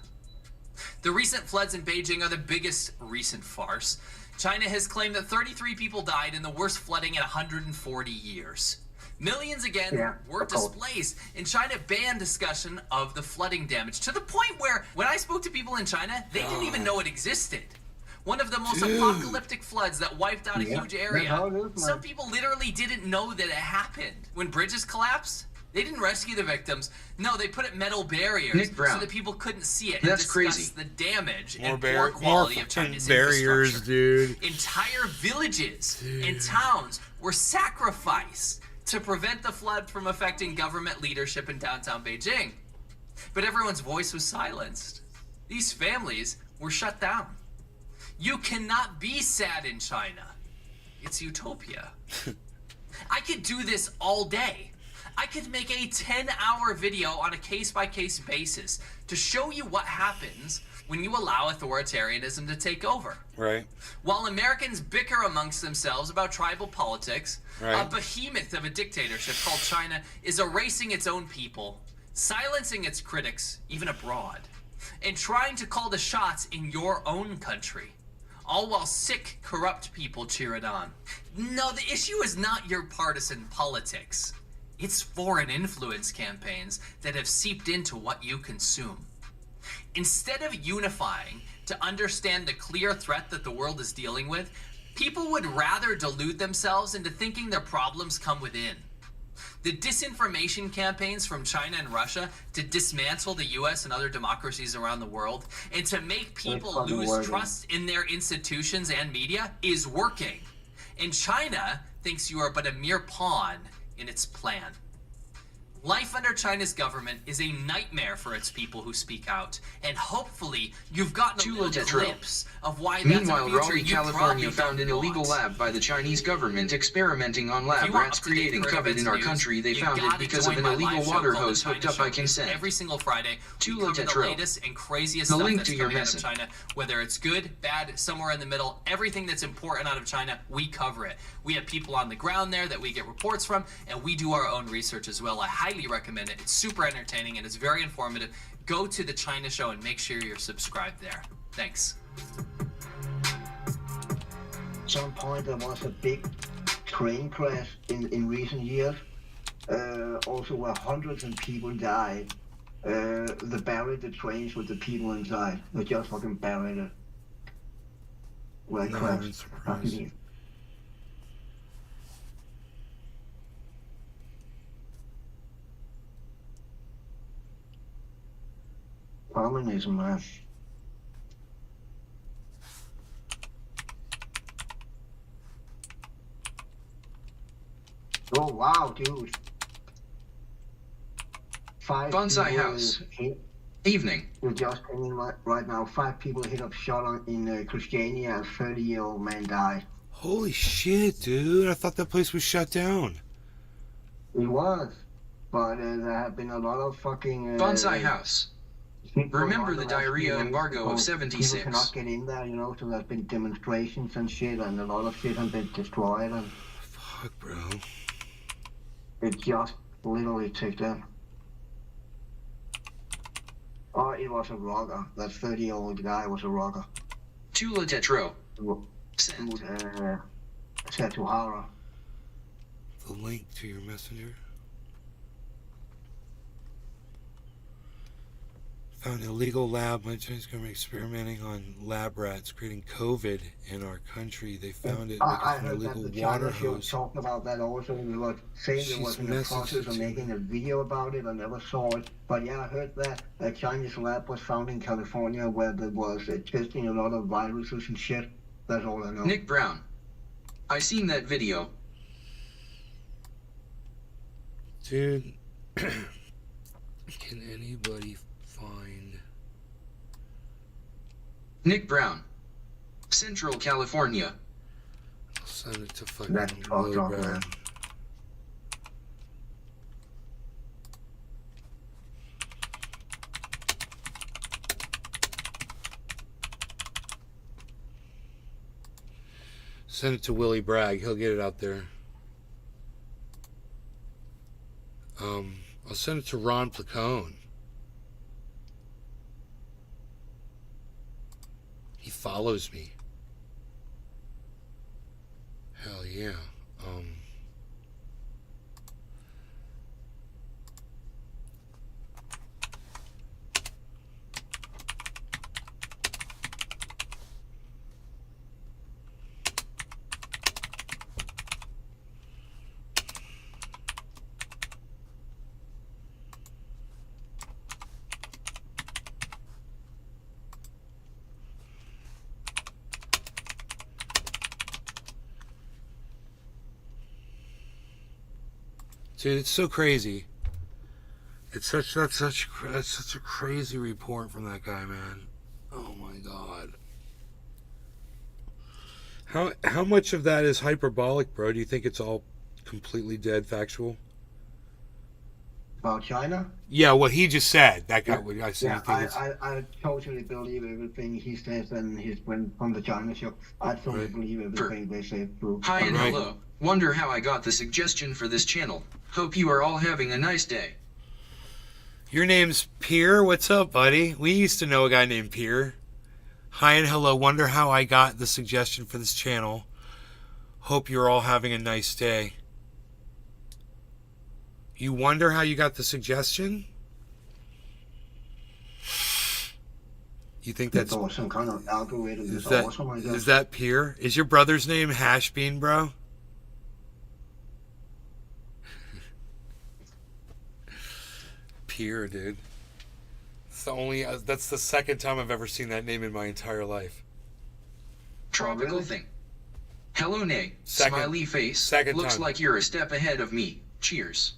The recent floods in Beijing are the biggest recent farce. China has claimed that 33 people died in the worst flooding in 140 years. Millions again were displaced, and China banned discussion of the flooding damage to the point where when I spoke to people in China, they didn't even know it existed. One of the most apocalyptic floods that wiped out a huge area. Some people literally didn't know that it happened. When bridges collapsed, they didn't rescue the victims. No, they put up metal barriers so that people couldn't see it. That's and crazy. The damage More and poor quality of China's barriers, infrastructure. dude. Entire villages and towns were sacrificed to prevent the flood from affecting government leadership in downtown Beijing. But everyone's voice was silenced. These families were shut down. You cannot be sad in China. It's utopia. I could do this all day. I could make a 10-hour video on a case-by-case basis to show you what happens when you allow authoritarianism to take over. Right. While Americans bicker amongst themselves about tribal politics, a behemoth of a dictatorship called China is erasing its own people, silencing its critics, even abroad, and trying to call the shots in your own country. All while sick, corrupt people cheer it on. No, the issue is not your partisan politics. It's foreign influence campaigns that have seeped into what you consume. Instead of unifying to understand the clear threat that the world is dealing with, people would rather delude themselves into thinking their problems come within. The disinformation campaigns from China and Russia to dismantle the US and other democracies around the world and to make people lose trust in their institutions and media is working. And China thinks you are but a mere pawn in its plan. Life under China's government is a nightmare for its people who speak out, and hopefully you've gotten a little glimpse of why that's Meanwhile, a future Raleigh, you California probably found an don't illegal want. lab by the Chinese government experimenting on lab rats creating COVID in our country. They found it because of an illegal water hose hooked up by consent. Every single Friday, Too we low cover the tetro. latest and craziest The stuff link that's to your coming out of message. China. Whether it's good, bad, somewhere in the middle, everything that's important out of China, we cover it. We have people on the ground there that we get reports from, and we do our own research as well. I highly recommend it. It's super entertaining and it's very informative. Go to the China Show and make sure you're subscribed there. Thanks. At some point there was a big train crash in recent years, also where hundreds of people died. They buried the trains with the people inside. They just fucking buried it. Where it No, crashed. I'm surprised. Communism, man. Oh wow, dude. 5 Bonsai people house. hit. Evening. We just came in right now. 5 people hit up shot in Christiania. A 30-year-old man died. Holy shit, dude. I thought that place was shut down. It was, but there have been a lot of fucking. Bonsai house. Remember the diarrhea embargo of People 76. cannot get in there, you know. So there's been demonstrations and shit, and a lot of shit has been destroyed, and Fuck, bro. it just literally took them. Oh, it was a rocker. That 30-year-old guy was a rocker. Tula Tetro. Who Sent. said to Hara. The link to your messenger. Found an illegal lab by Chinese government experimenting on lab rats creating COVID in our country. They found it I because of an heard that illegal the water China show hose. talked about that also. We were saying She's there was in the messaged process it of to making me. a video about it. I never saw it. But yeah, I heard that a Chinese lab was found in California where there was testing a lot of viruses and shit. That's all I know. Nick Brown. I seen that video. Dude, can anybody find... Nick Brown, Central California. I'll send it to fucking That's fucked up, Wilbur. man. Send it to Willie Bragg. He'll get it out there. I'll send it to Ron Placone. He follows me. Hell yeah. Dude, it's so crazy. That's such a crazy report from that guy, man. Oh my god. How much of that is hyperbolic, bro? Do you think it's all completely dead factual? About China? Yeah, what he just said. That guy. I said. Yeah, You think it's... I totally believe everything he says and his when from the China show. I totally Right. believe everything they say true. Hi and Alright. hello. Wonder how I got the suggestion for this channel. Hope you are all having a nice day. Your name's Pierre? What's up, buddy? We used to know a guy named Pierre. Hi and hello. Wonder how I got the suggestion for this channel. Hope you're all having a nice day. You wonder how you got the suggestion? You think that's... Or some kind of algorithm Is or something like that. is that Pierre? Is your brother's name Hashbean, bro? Pierre, dude. That's the second time I've ever seen that name in my entire life. Tropical really? thing. Hello, Nay. Second- Smiley face. second Looks time. like you're a step ahead of me. Cheers.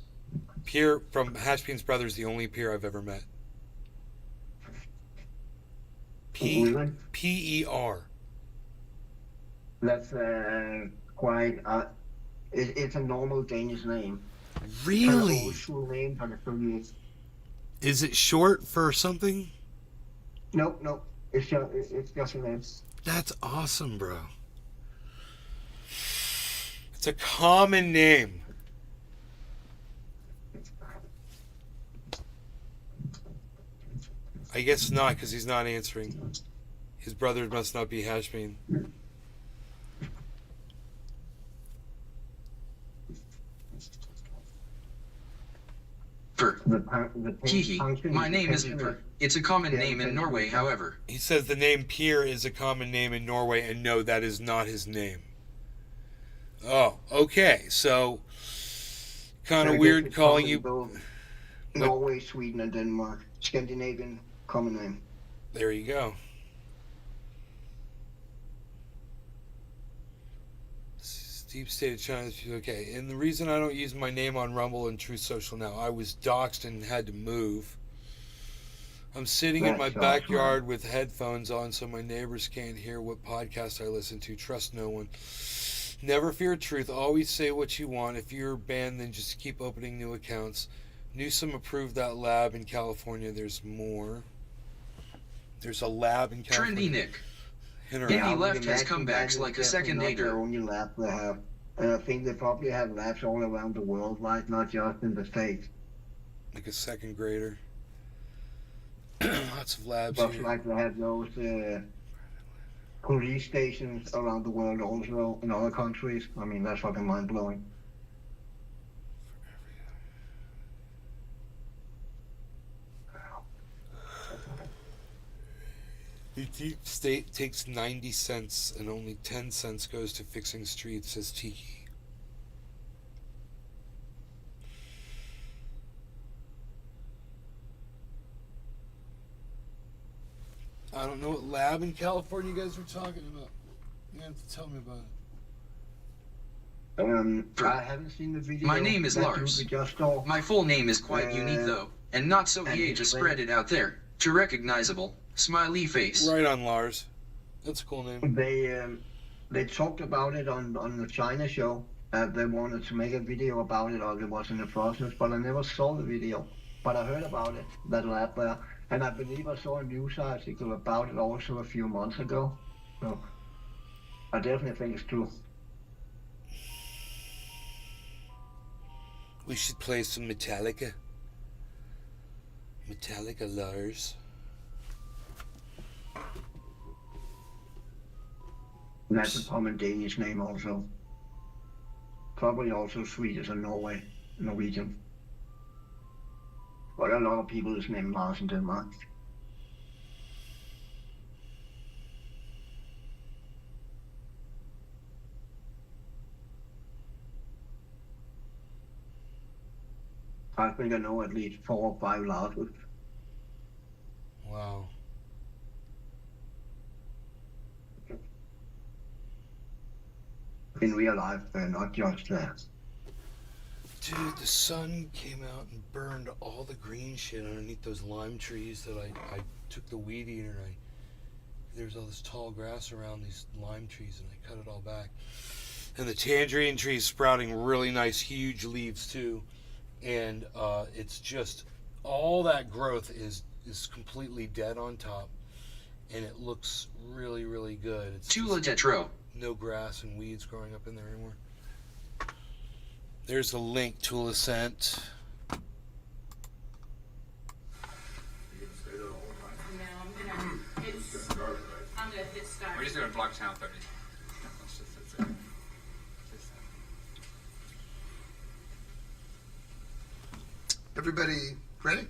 Pierre from Hashbean's brother is the only Pierre I've ever met. Really? P-E-R. That's quite. It's a normal Danish name. Kind of Really? old school name, but it's really. Is it short for something? No. It's just a name. That's awesome, bro. It's a common name. I guess not, because he's not answering. His brother must not be Hashbean. Per. The Kihi. function My is name isn't essentially- Per. It's a common Yeah, name in okay. Norway, however. He says the name Pierre is a common name in Norway, and no, that is not his name. Oh, okay. So, kind I of guess weird it's calling common you... in both Norway, Sweden, and Denmark. Scandinavian common name. There you go. Deep State of China. Okay, and the reason I don't use my name on Rumble and Truth Social now, I was doxxed and had to move. I'm sitting in my That sucks, backyard with headphones on so my neighbors can't hear what podcast I listen to. Trust no one. Never fear truth. Always say what you want. If you're banned, then just keep opening new accounts. Newsom approved that lab in California. There's more. There's a lab in California. Trendy Nick. Interesting. Any I would left has imagine comebacks that is like a definitely second not nature. the only lab they have. And I think they probably have labs all around the world, right? Not just in the States. Like a second grader. Lots of labs Just here. like they have those police stations around the world also in other countries. I mean, that's fucking mind-blowing. The deep state takes 90 cents and only 10 cents goes to fixing streets, says Tiki. I don't know what lab in California you guys were talking about. You have to tell me about it. I haven't seen the video. My name is that Lars. dude we just saw. My full name is quite unique though, and not so and EA he's to spread it out there. To recognizable, smiley face. Right on, Lars. That's a cool name. They talked about it on the China show. They wanted to make a video about it, or it was in the process, but I never saw the video. But I heard about it, that lab there, and I believe I saw a news article about it also a few months ago. So I definitely think it's true. We should play some Metallica. Metallica, Lars. And that's a common Danish name also. Probably also Swedish and Norwegian. But a lot of people is named Lars in Denmark. I think I know at least 4 or 5 Larses. Wow. In real life, not just there. Dude, the sun came out and burned all the green shit underneath those lime trees that I took the weed eater and there's all this tall grass around these lime trees and I cut it all back. And the tangerine tree's sprouting really nice, huge leaves too. And it's just, all that growth is completely dead on top. And it looks really, really good. It's Tula just Tetro. no grass and weeds growing up in there anymore. There's the link, Tula sent. No, I'm gonna hit start. We're just gonna block channel 30. That's it. Everybody ready?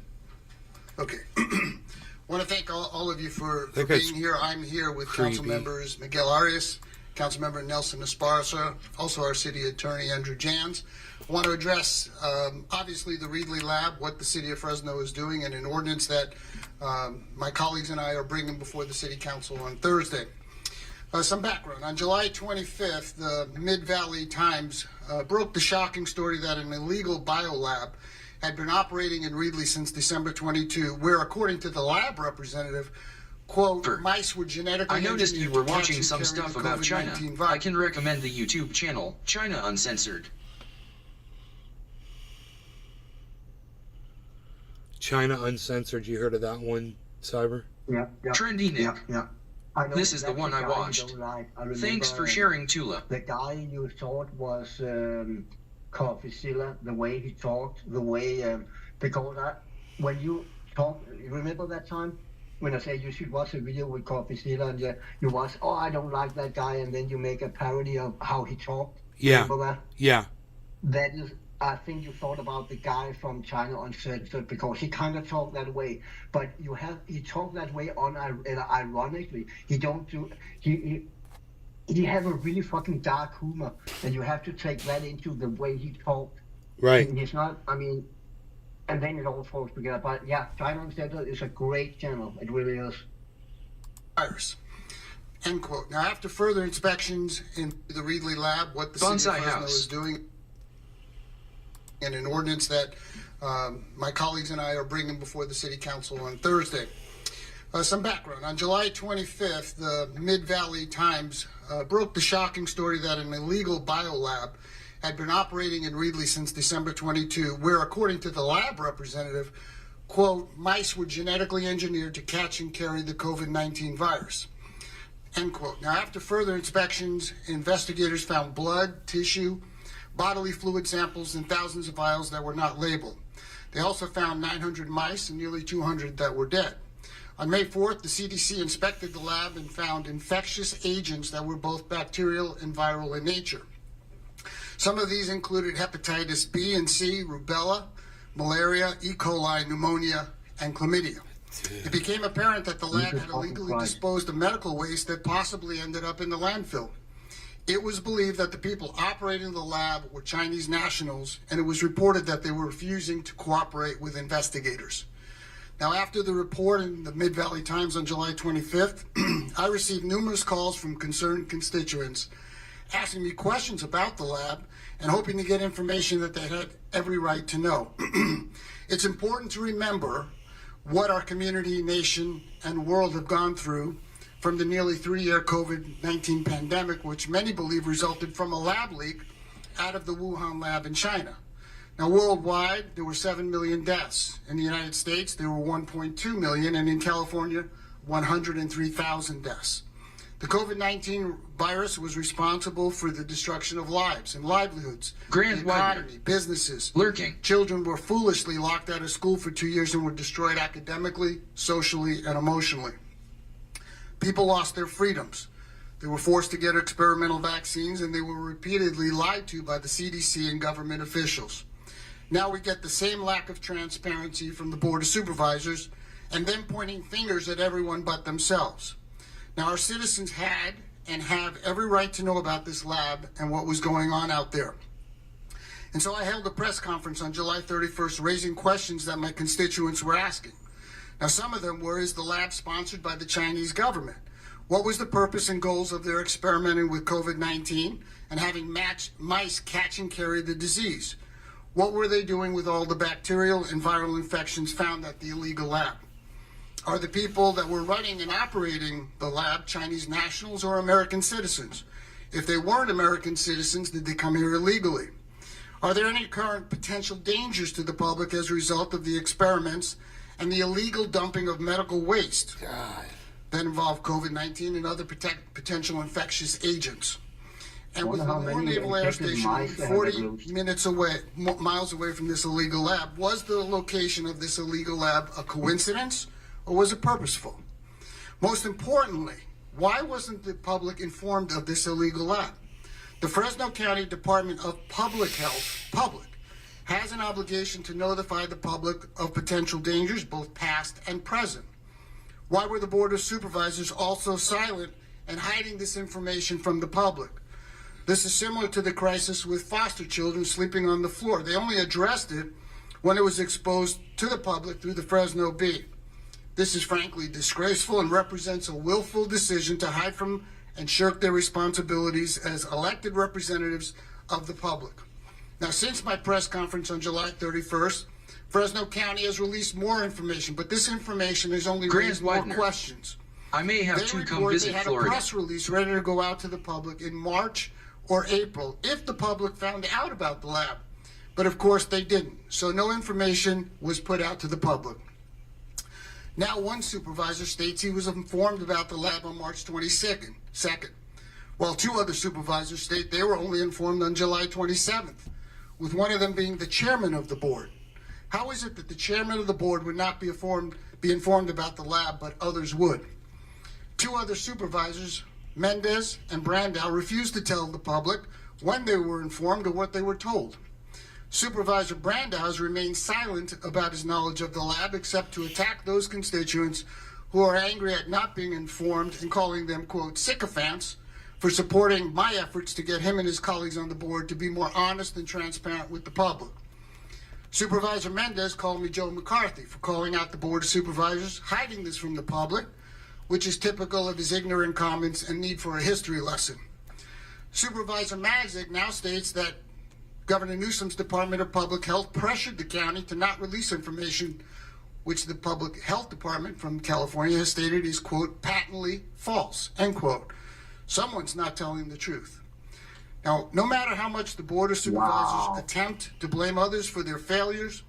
Okay. Want to thank all of you for think it's being here. I'm here with creepy. Council Members Miguel Arias, Council Member Nelson Esparza, also our City Attorney Andrew Jans. I want to address, obviously, the Reedley Lab, what the City of Fresno is doing, and an ordinance that my colleagues and I are bringing before the City Council on Thursday. Some background. On July 25th, the Mid-Valley Times broke the shocking story that an illegal biolab had been operating in Reedley since December 22, where, according to the lab representative, quote, mice were genetically I noticed you engineered were to catch watching and some carry stuff the about China. COVID-19 I virus. can recommend the YouTube channel, China Uncensored. China Uncensored, you heard of that one, Cyber? Yeah. Trendy Nick. Yeah. I know This is the that's one I guy you watched. don't like. I Thanks remember, for sharing, Tula. The guy you thought was Coffeezilla, the way he talked, the way because when you talk, you remember that time when I said you should watch a video with Coffeezilla and you watch, oh, I don't like that guy, and then you make a parody of how he talked. Yeah. Remember that? Yeah. That is, I think you thought about the guy from China Uncensored because he kind of talked that way, but he talked that way ironically. He don't do he have a really fucking dark humor, and you have to take that into the way he talked. Right. He's not, I mean, and then it all falls together. But yeah, China Uncensored is a great channel. It really is. Virus. End quote. Now, after further inspections in the Reedley Lab, what the City Bonsai of Fresno House. is doing, and an ordinance that my colleagues and I are bringing before the City Council on Thursday. Some background. On July 25th, the Mid-Valley Times broke the shocking story that an illegal biolab had been operating in Reedley since December 22, where, according to the lab representative, quote, mice were genetically engineered to catch and carry the COVID-19 virus, end quote. Now, after further inspections, investigators found blood, tissue, bodily fluid samples, and thousands of vials that were not labeled. They also found 900 mice and nearly 200 that were dead. On May 4th, the CDC inspected the lab and found infectious agents that were both bacterial and viral in nature. Some of these included hepatitis B and C, rubella, malaria, E. coli, pneumonia, and chlamydia. It became apparent that the lab had illegally disposed of medical waste that possibly ended up in the landfill. It was believed that the people operating the lab were Chinese nationals, and it was reported that they were refusing to cooperate with investigators. Now, after the report in the Mid-Valley Times on July 25th, I received numerous calls from concerned constituents asking me questions about the lab and hoping to get information that they had every right to know. It's important to remember what our community, nation, and world have gone through from the nearly 3-year COVID-19 pandemic, which many believe resulted from a lab leak out of the Wuhan lab in China. Now, worldwide, there were 7 million deaths. In the United States, there were 1.2 million, and in California, 103,000 deaths. The COVID-19 virus was responsible for the destruction of lives and livelihoods, Grant the Wagner. economy, businesses. Lurking. Children were foolishly locked out of school for 2 years and were destroyed academically, socially, and emotionally. People lost their freedoms. They were forced to get experimental vaccines, and they were repeatedly lied to by the CDC and government officials. Now we get the same lack of transparency from the Board of Supervisors, and them pointing fingers at everyone but themselves. Now, our citizens had and have every right to know about this lab and what was going on out there. And so I held a press conference on July 31st raising questions that my constituents were asking. Now, some of them were, is the lab sponsored by the Chinese government? What was the purpose and goals of their experimenting with COVID-19 and having mice catch and carry the disease? What were they doing with all the bacterial and viral infections found at the illegal lab? Are the people that were running and operating the lab Chinese nationals or American citizens? If they weren't American citizens, did they come here illegally? Are there any current potential dangers to the public as a result of the experiments and the illegal dumping of medical waste that involve COVID-19 and other potential infectious agents? And with Wonder how War many Naval Air infected Station mice they have 40 at minutes away, miles away from this illegal lab, was the location of this illegal lab a coincidence or was it purposeful? Most importantly, why wasn't the public informed of this illegal lab? The Fresno County Department of Public Health, has an obligation to notify the public of potential dangers, both past and present. Why were the Board of Supervisors also silent and hiding this information from the public? This is similar to the crisis with foster children sleeping on the floor. They only addressed it when it was exposed to the public through the Fresno Bee. This is frankly disgraceful and represents a willful decision to hide from and shirk their responsibilities as elected representatives of the public. Now, since my press conference on July 31st, Fresno County has released more information, but this information has only Grant raised more Wagner. questions. I may have They to come report visit they had Florida. a press release ready to go out to the public in March or April if the public found out about the lab. But of course they didn't, so no information was put out to the public. Now one supervisor states he was informed about the lab on March 22nd, while two other supervisors state they were only informed on July 27th, with one of them being the chairman of the board. How is it that the chairman of the board would not be informed about the lab, but others would? Two other supervisors, Mendez and Brandow, refused to tell the public when they were informed or what they were told. Supervisor Brandow has remained silent about his knowledge of the lab, except to attack those constituents who are angry at not being informed and calling them, quote, sycophants for supporting my efforts to get him and his colleagues on the board to be more honest and transparent with the public. Supervisor Mendez called me Joe McCarthy for calling out the Board of Supervisors, hiding this from the public, which is typical of his ignorant comments and need for a history lesson. Supervisor Magzik now states that Governor Newsom's Department of Public Health pressured the county to not release information which the Public Health Department from California has stated is, quote, patently false, end quote. Someone's not telling the truth. Now, no matter how much the Board of Supervisors attempt to blame others for their failures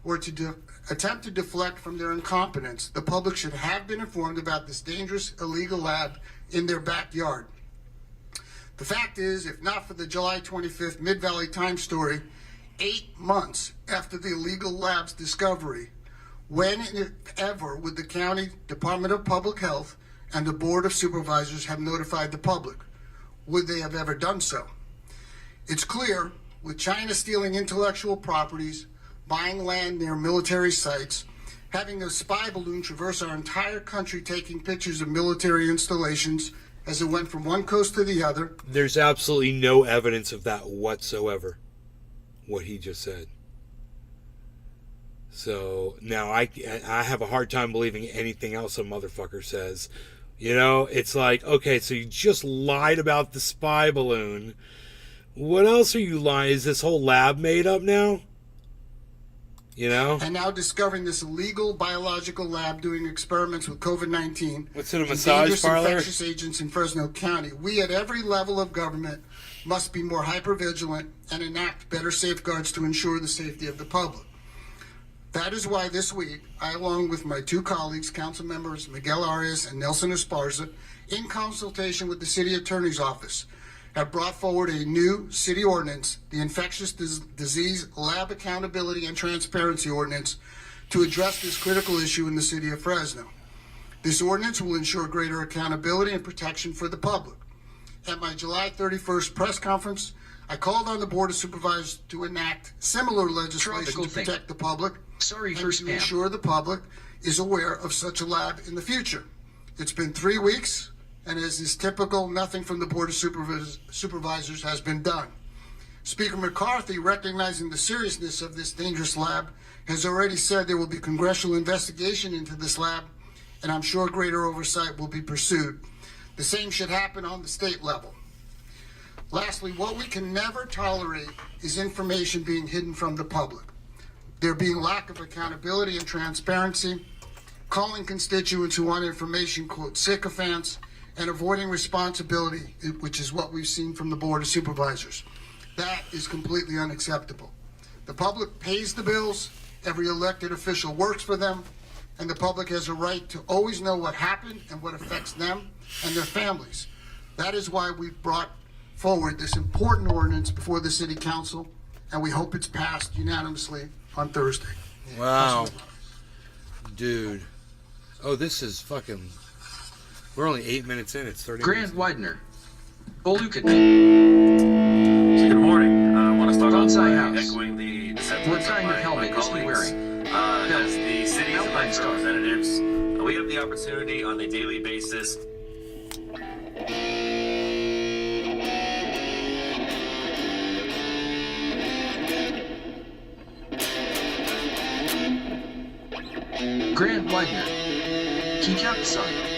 or to attempt to deflect from their incompetence, the public should have been informed about this dangerous illegal lab in their backyard. The fact is, if not for the July 25th Mid-Valley Times story, 8 months after the illegal lab's discovery, when and if ever would the County Department of Public Health and the Board of Supervisors have notified the public? Would they have ever done so? It's clear, with China stealing intellectual properties, buying land near military sites, having a spy balloon traverse our entire country taking pictures of military installations as it went from one coast to the other. There's absolutely no evidence of that whatsoever, what he just said. So now I have a hard time believing anything else a motherfucker says You know, it's like, okay, so you just lied about the spy balloon. What else are you lying? Is this whole lab made up now? You know? And now discovering this illegal biological lab doing experiments with COVID-19. What's in a and massage dangerous parlor? infectious agents in Fresno County. We at every level of government must be more hypervigilant and enact better safeguards to ensure the safety of the public. That is why this week, I, along with my two colleagues, council members Miguel Arias and Nelson Esparza, in consultation with the city attorney's office, have brought forward a new city ordinance, the Infectious Disease Lab Accountability and Transparency Ordinance, to address this critical issue in the city of Fresno. This ordinance will ensure greater accountability and protection for the public. At my July 31st press conference, I called on the Board of Supervisors to enact similar legislation Tropical to thing. protect the public Sorry and for to spam. ensure the public is aware of such a lab in the future. It's been 3 weeks, and as is typical, nothing from the Board of Supervisors has been done. Speaker McCarthy, recognizing the seriousness of this dangerous lab, has already said there will be congressional investigation into this lab, and I'm sure greater oversight will be pursued. The same should happen on the state level. Lastly, what we can never tolerate is information being hidden from the public. There being lack of accountability and transparency, calling constituents who want information, quote, sycophants, and avoiding responsibility, which is what we've seen from the Board of Supervisors. That is completely unacceptable. The public pays the bills, every elected official works for them, and the public has a right to always know what happened and what affects them and their families. That is why we've brought forward this important ordinance before the City Council, and we hope it's passed unanimously on Thursday. Wow. Dude. Oh, this is fucking... We're only 8 minutes in. It's 30 Grant minutes. Widener. Olukat. So good morning. I want to start off Bonsai by House. echoing the sentiments What of kind of my helmet is he colleagues. wearing? As the city's Alpine elected Star. representatives, we have the opportunity on a daily basis Grant Widener. Kikapsan.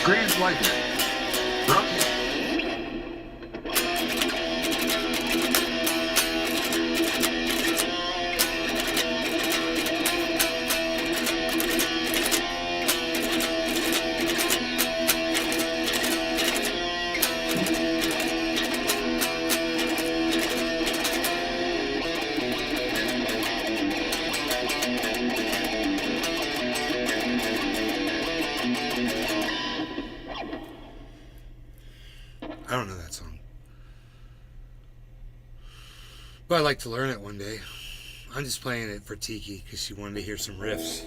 Grand Slicer. Rocky. I don't know that song. But I'd like to learn it one day. I'm just playing it for Tiki because she wanted to hear some riffs.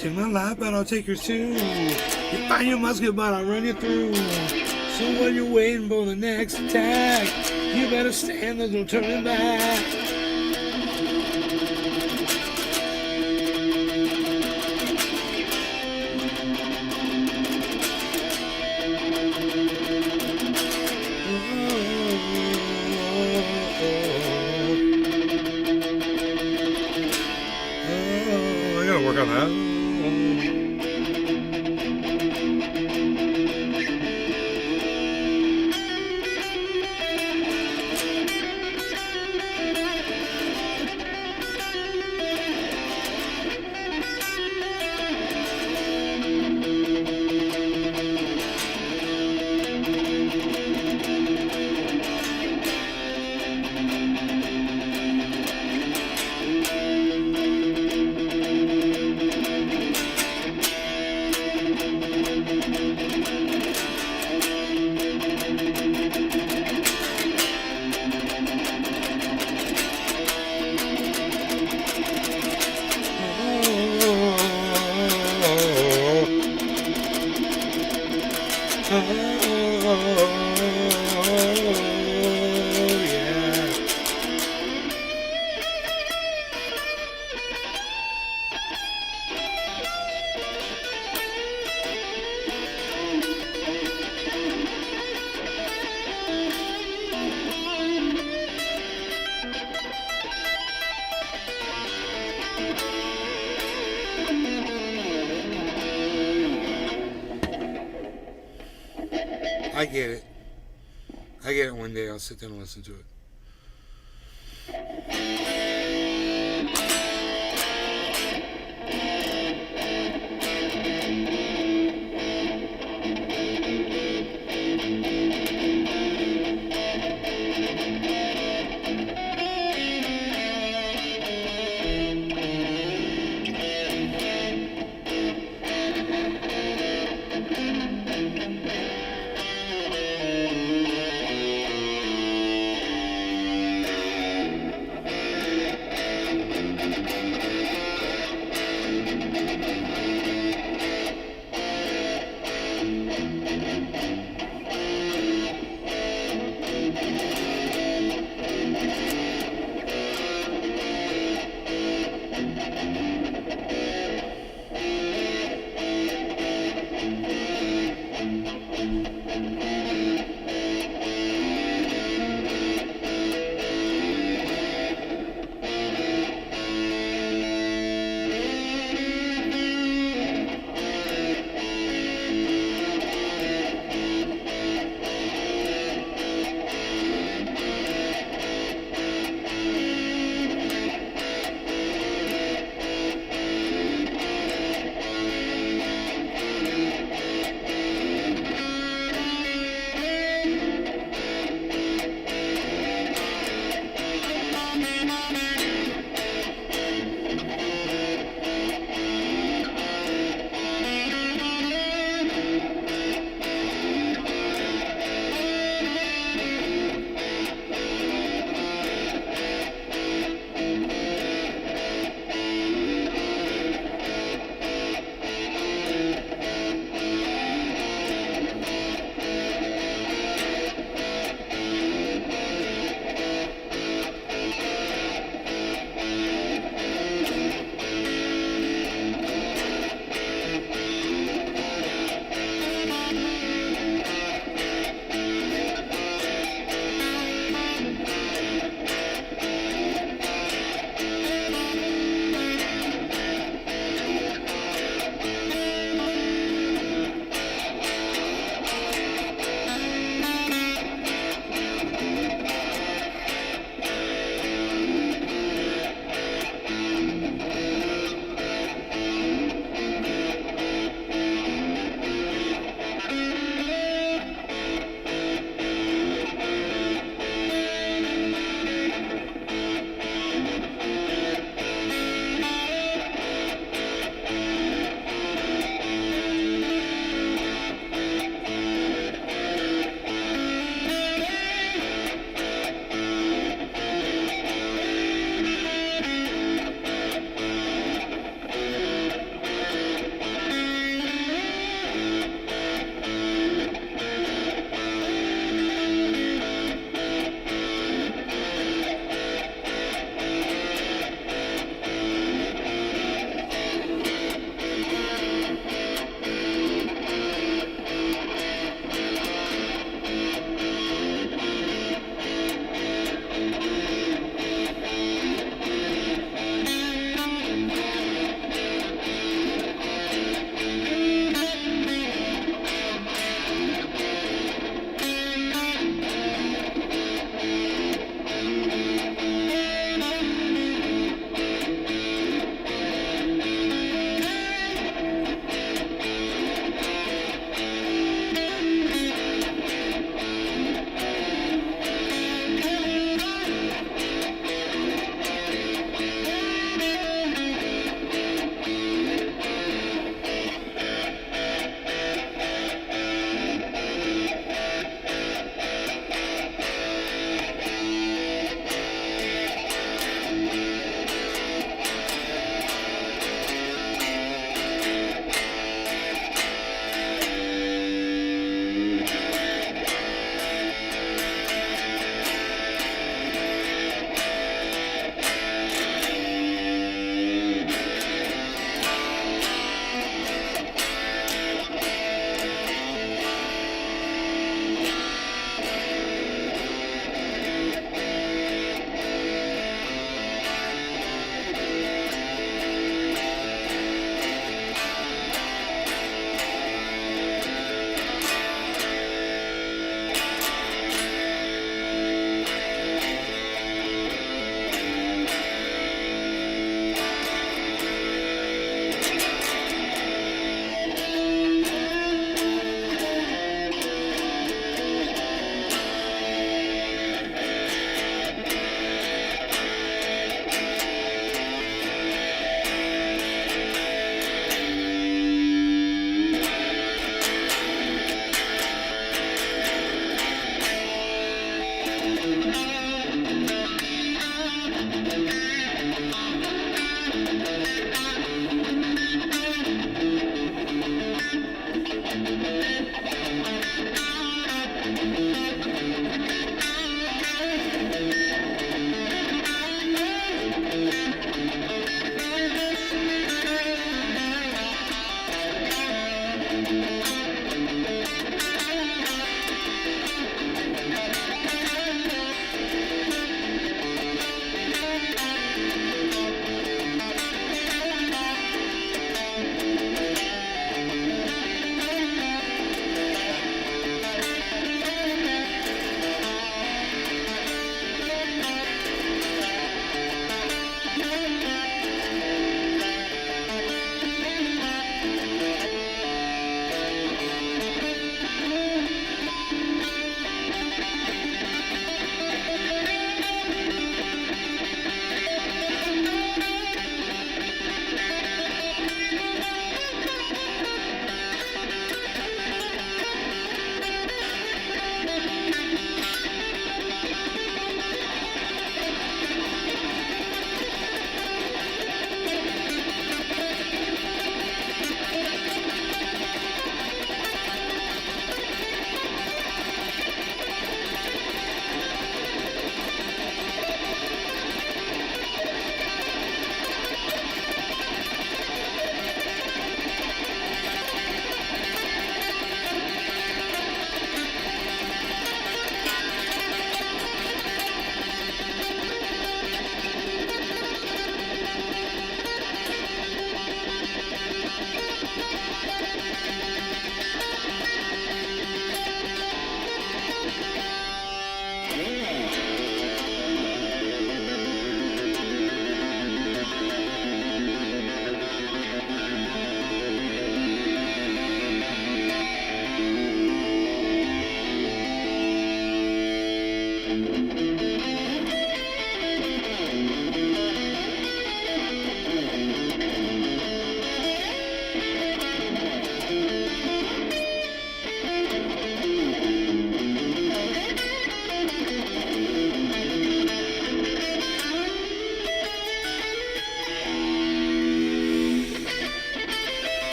Take my life, but I'll take yours too. You find your musket, but I'll run you through. So when you're waiting for the next attack, you better stand, there's no turning back. Oh, I gotta work on that. I get it. I get it one day. I'll sit down and listen to it.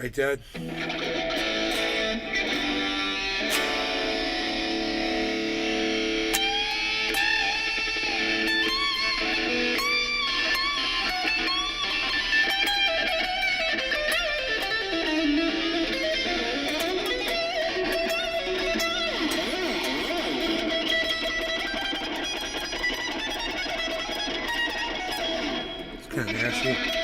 Right, Dad? It's kind of nasty.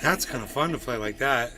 That's kind of fun to play like that.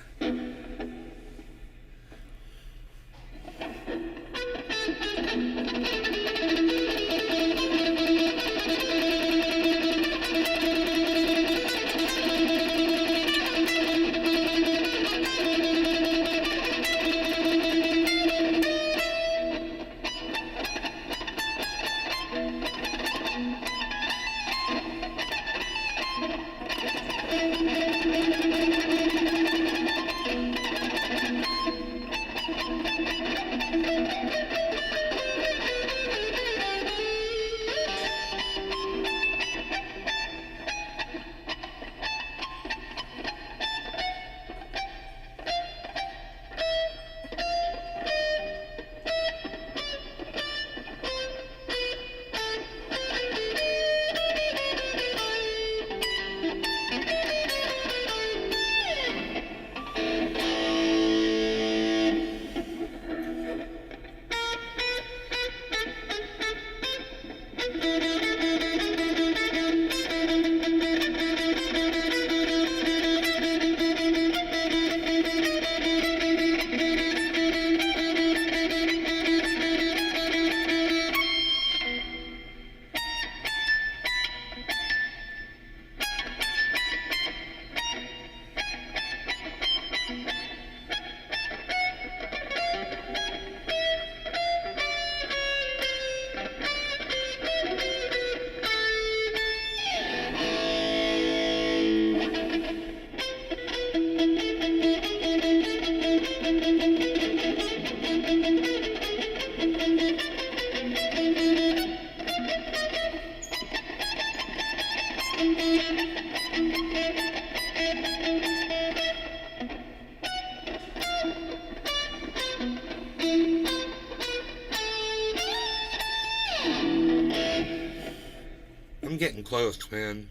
I'm getting close, man.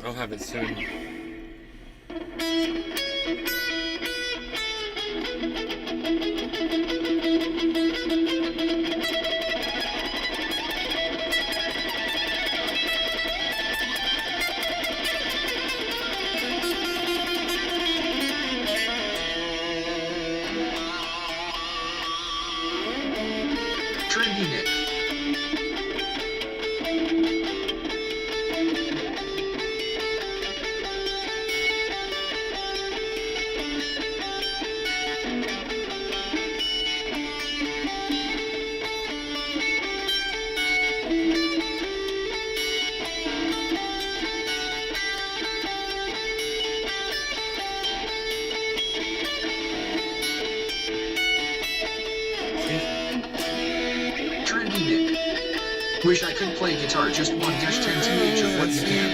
I'll have it soon. Trendy Nick. Trendy Nick. Wish I could play guitar just 1-10 teenage of what you can.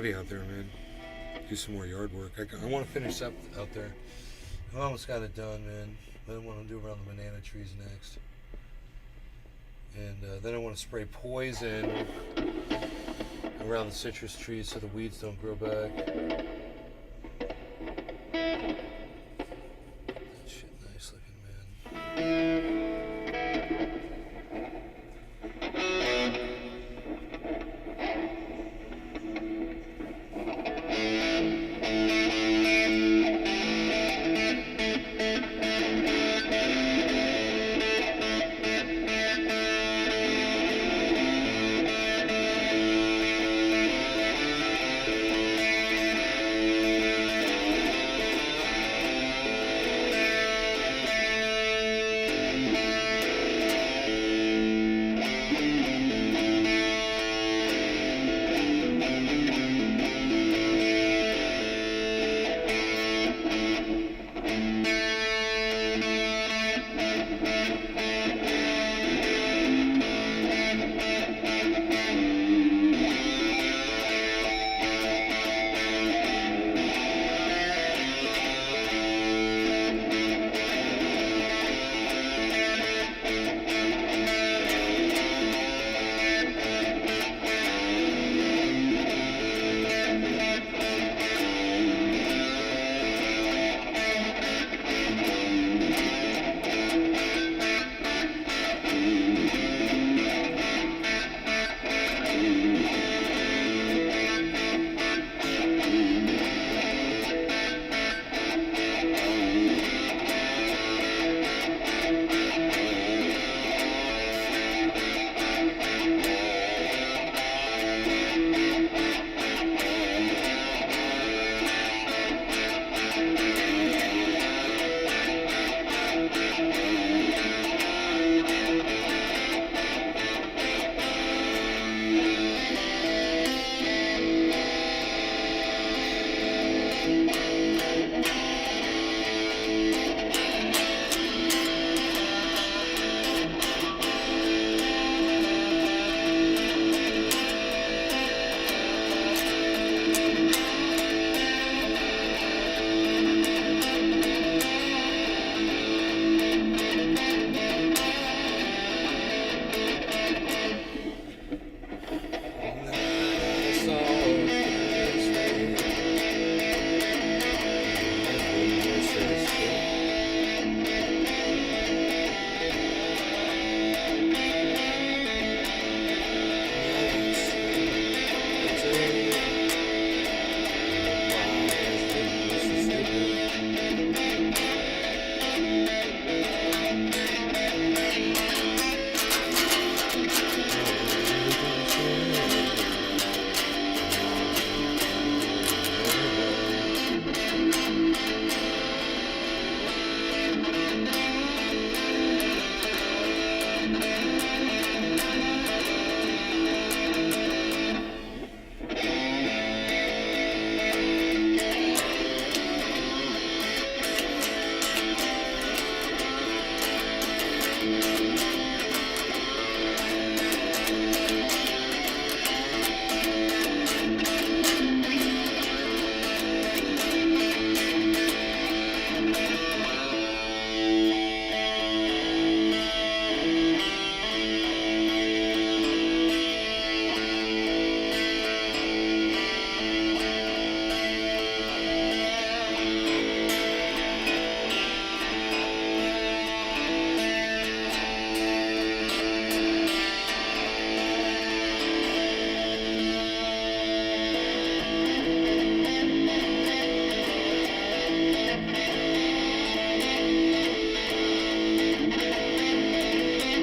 heavy out there, man. Do some more yard work. I want to finish up out there. I almost got it done, man. Then I want to do around the banana trees next. And then I want to spray poison around the citrus trees so the weeds don't grow back. That shit nice looking, man.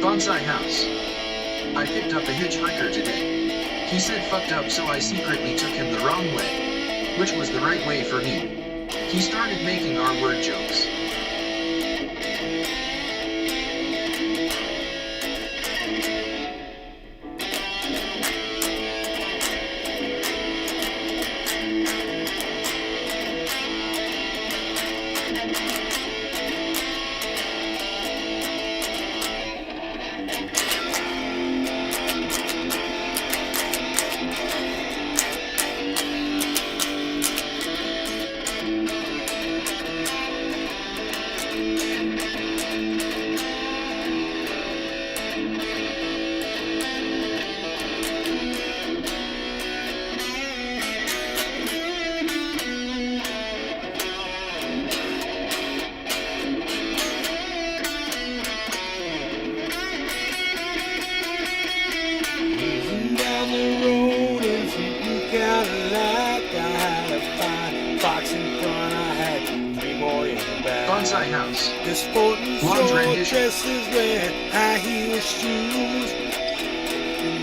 Bonsai house. I picked up a hitchhiker today. He said fucked up, so I secretly took him the wrong way, which was the right way for me. He started making R-word jokes. Bonsai house. This sporting Blonde short rendition. dresses wear high heel shoes.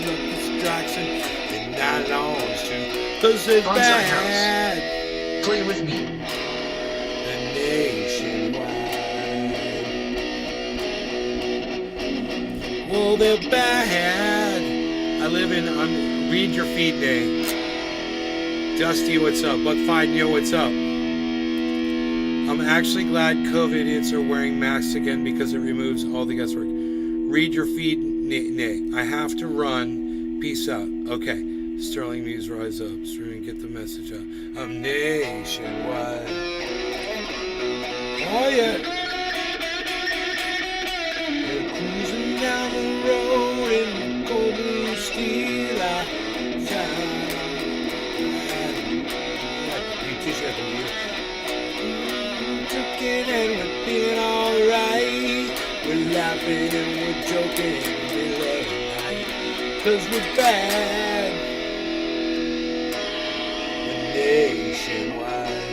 Look distraction and nylons too. Cause they're Bonsai bad. Play with me. And nationwide. Well, they're bad. I live in Read Your Feed Day. Dusty, what's up? Buck Fine, yo, what's up? I'm actually glad COVID idiots are wearing masks again because it removes all the guesswork. Read your feed, nay. I have to run. Peace out. Okay. Sterling Muse, rise up. Streaming, get the message out. I'm nationwide. Oh, yeah. We're cruising down the road in the cold blue steel. I shine. And we're feeling alright. We're laughing and we're joking in the middle of the night. Cause we're bad. We're nationwide.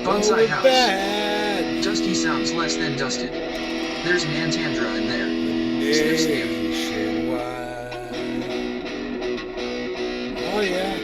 Bonsai We're house. bad. Dusty sounds less than dusted. There's an Antandra in there. Sniff, sniff. Nationwide. Oh yeah.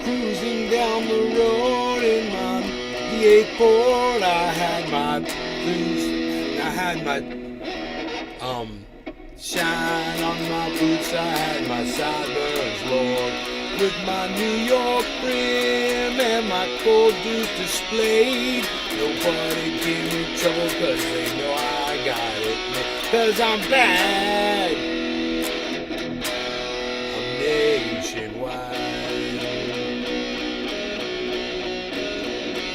Cruising down the road in my V8 Ford, I had my blues, I had my shine on my boots, I had my sideburns, Lord, with my New York brim and my cold dude displayed. Nobody give me trouble cause they know I got it, cause I'm bad. I'm nationwide.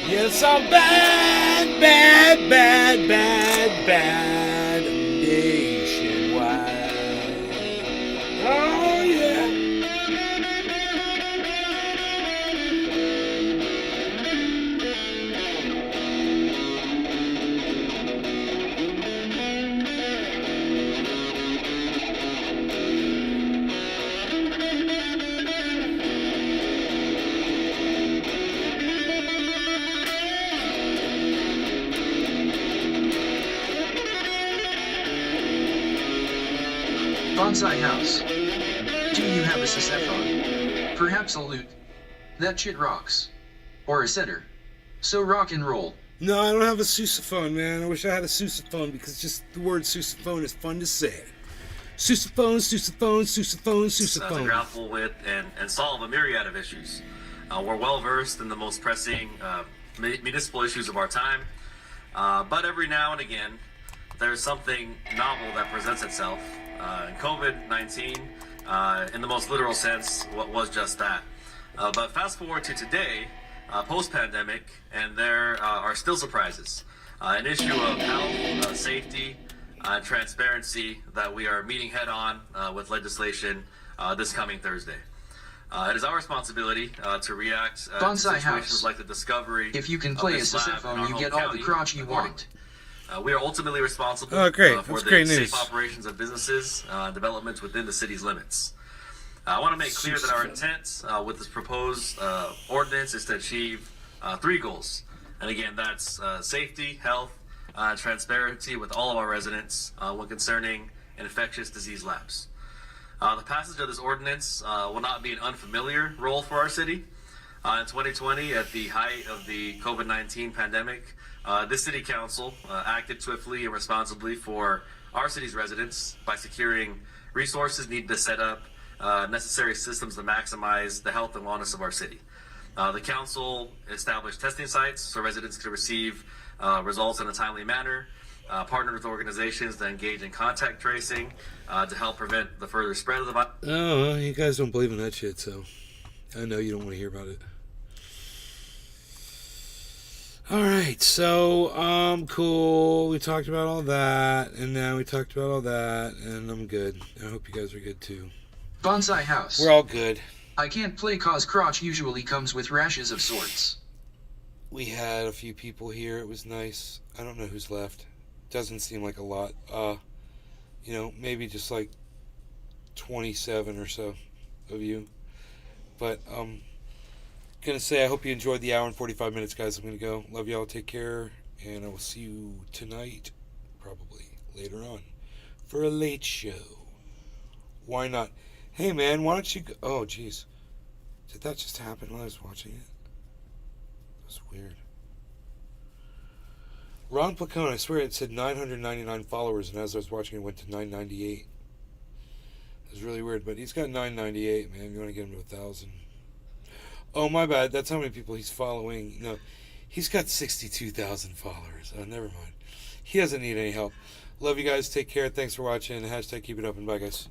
Yes, I'm bad, bad, bad, bad, bad. I'm nationwide. Oh, yeah. Bonsai house. Do you have a sousaphone? Perhaps a lute? That shit rocks. Or a setter. So rock and roll. No, I don't have a sousaphone, man. I wish I had a sousaphone because just the word sousaphone is fun to say. Sousaphone, sousaphone, sousaphone, To sousaphone. grapple with and solve a myriad of issues. We're well versed in the most pressing municipal issues of our time, but every now and again, there's something novel that presents itself. COVID-19, in the most literal sense, what was just that. But fast forward to today, post-pandemic, and there are still surprises. An issue of health, safety, transparency that we are meeting head-on with legislation this coming Thursday. It is our responsibility to react to Bonsai situations house. like the discovery. If you can of play a this lab in our sousaphone, you home get all the county crotch you according. want. We are ultimately responsible Oh, great. for That's the great safe news. operations of businesses, developments within the city's limits. I want to make clear that our intent with this proposed ordinance is to achieve three goals. And again, that's safety, health, transparency with all of our residents when concerning infectious disease labs. The passage of this ordinance will not be an unfamiliar role for our city. In 2020, at the height of the COVID-19 pandemic, this city council acted swiftly and responsibly for our city's residents by securing resources needed to set up necessary systems to maximize the health and wellness of our city. The council established testing sites so residents could receive results in a timely manner, partnered with organizations that engage in contact tracing to help prevent the further spread of the virus. Oh, well, you guys don't believe in that shit, so I know you don't want to hear about it. Alright, so, cool. We talked about all that, and now we talked about all that, and I'm good. I hope you guys are good too. Bonsai house. We're all good. I can't play cause crotch usually comes with rashes of sorts. We had a few people here. It was nice. I don't know who's left. Doesn't seem like a lot. You know, maybe just like 27 or so of you. But, gonna say I hope you enjoyed the hour and 45 minutes, guys. I'm gonna go. Love y'all. Take care. And I will see you tonight, probably later on, for a late show. Why not? Hey, man, why don't you go? Oh, jeez. Did that just happen while I was watching it? That was weird. Ron Placone, I swear it said 999 followers, and as I was watching it, went to 998. It was really weird, but he's got 998, man. You want to get him to 1,000. Oh, my bad. That's how many people he's following. No, he's got 62,000 followers. Oh, never mind. He doesn't need any help. Love you guys. Take care. Thanks for watching. Hashtag keep it up, and bye, guys.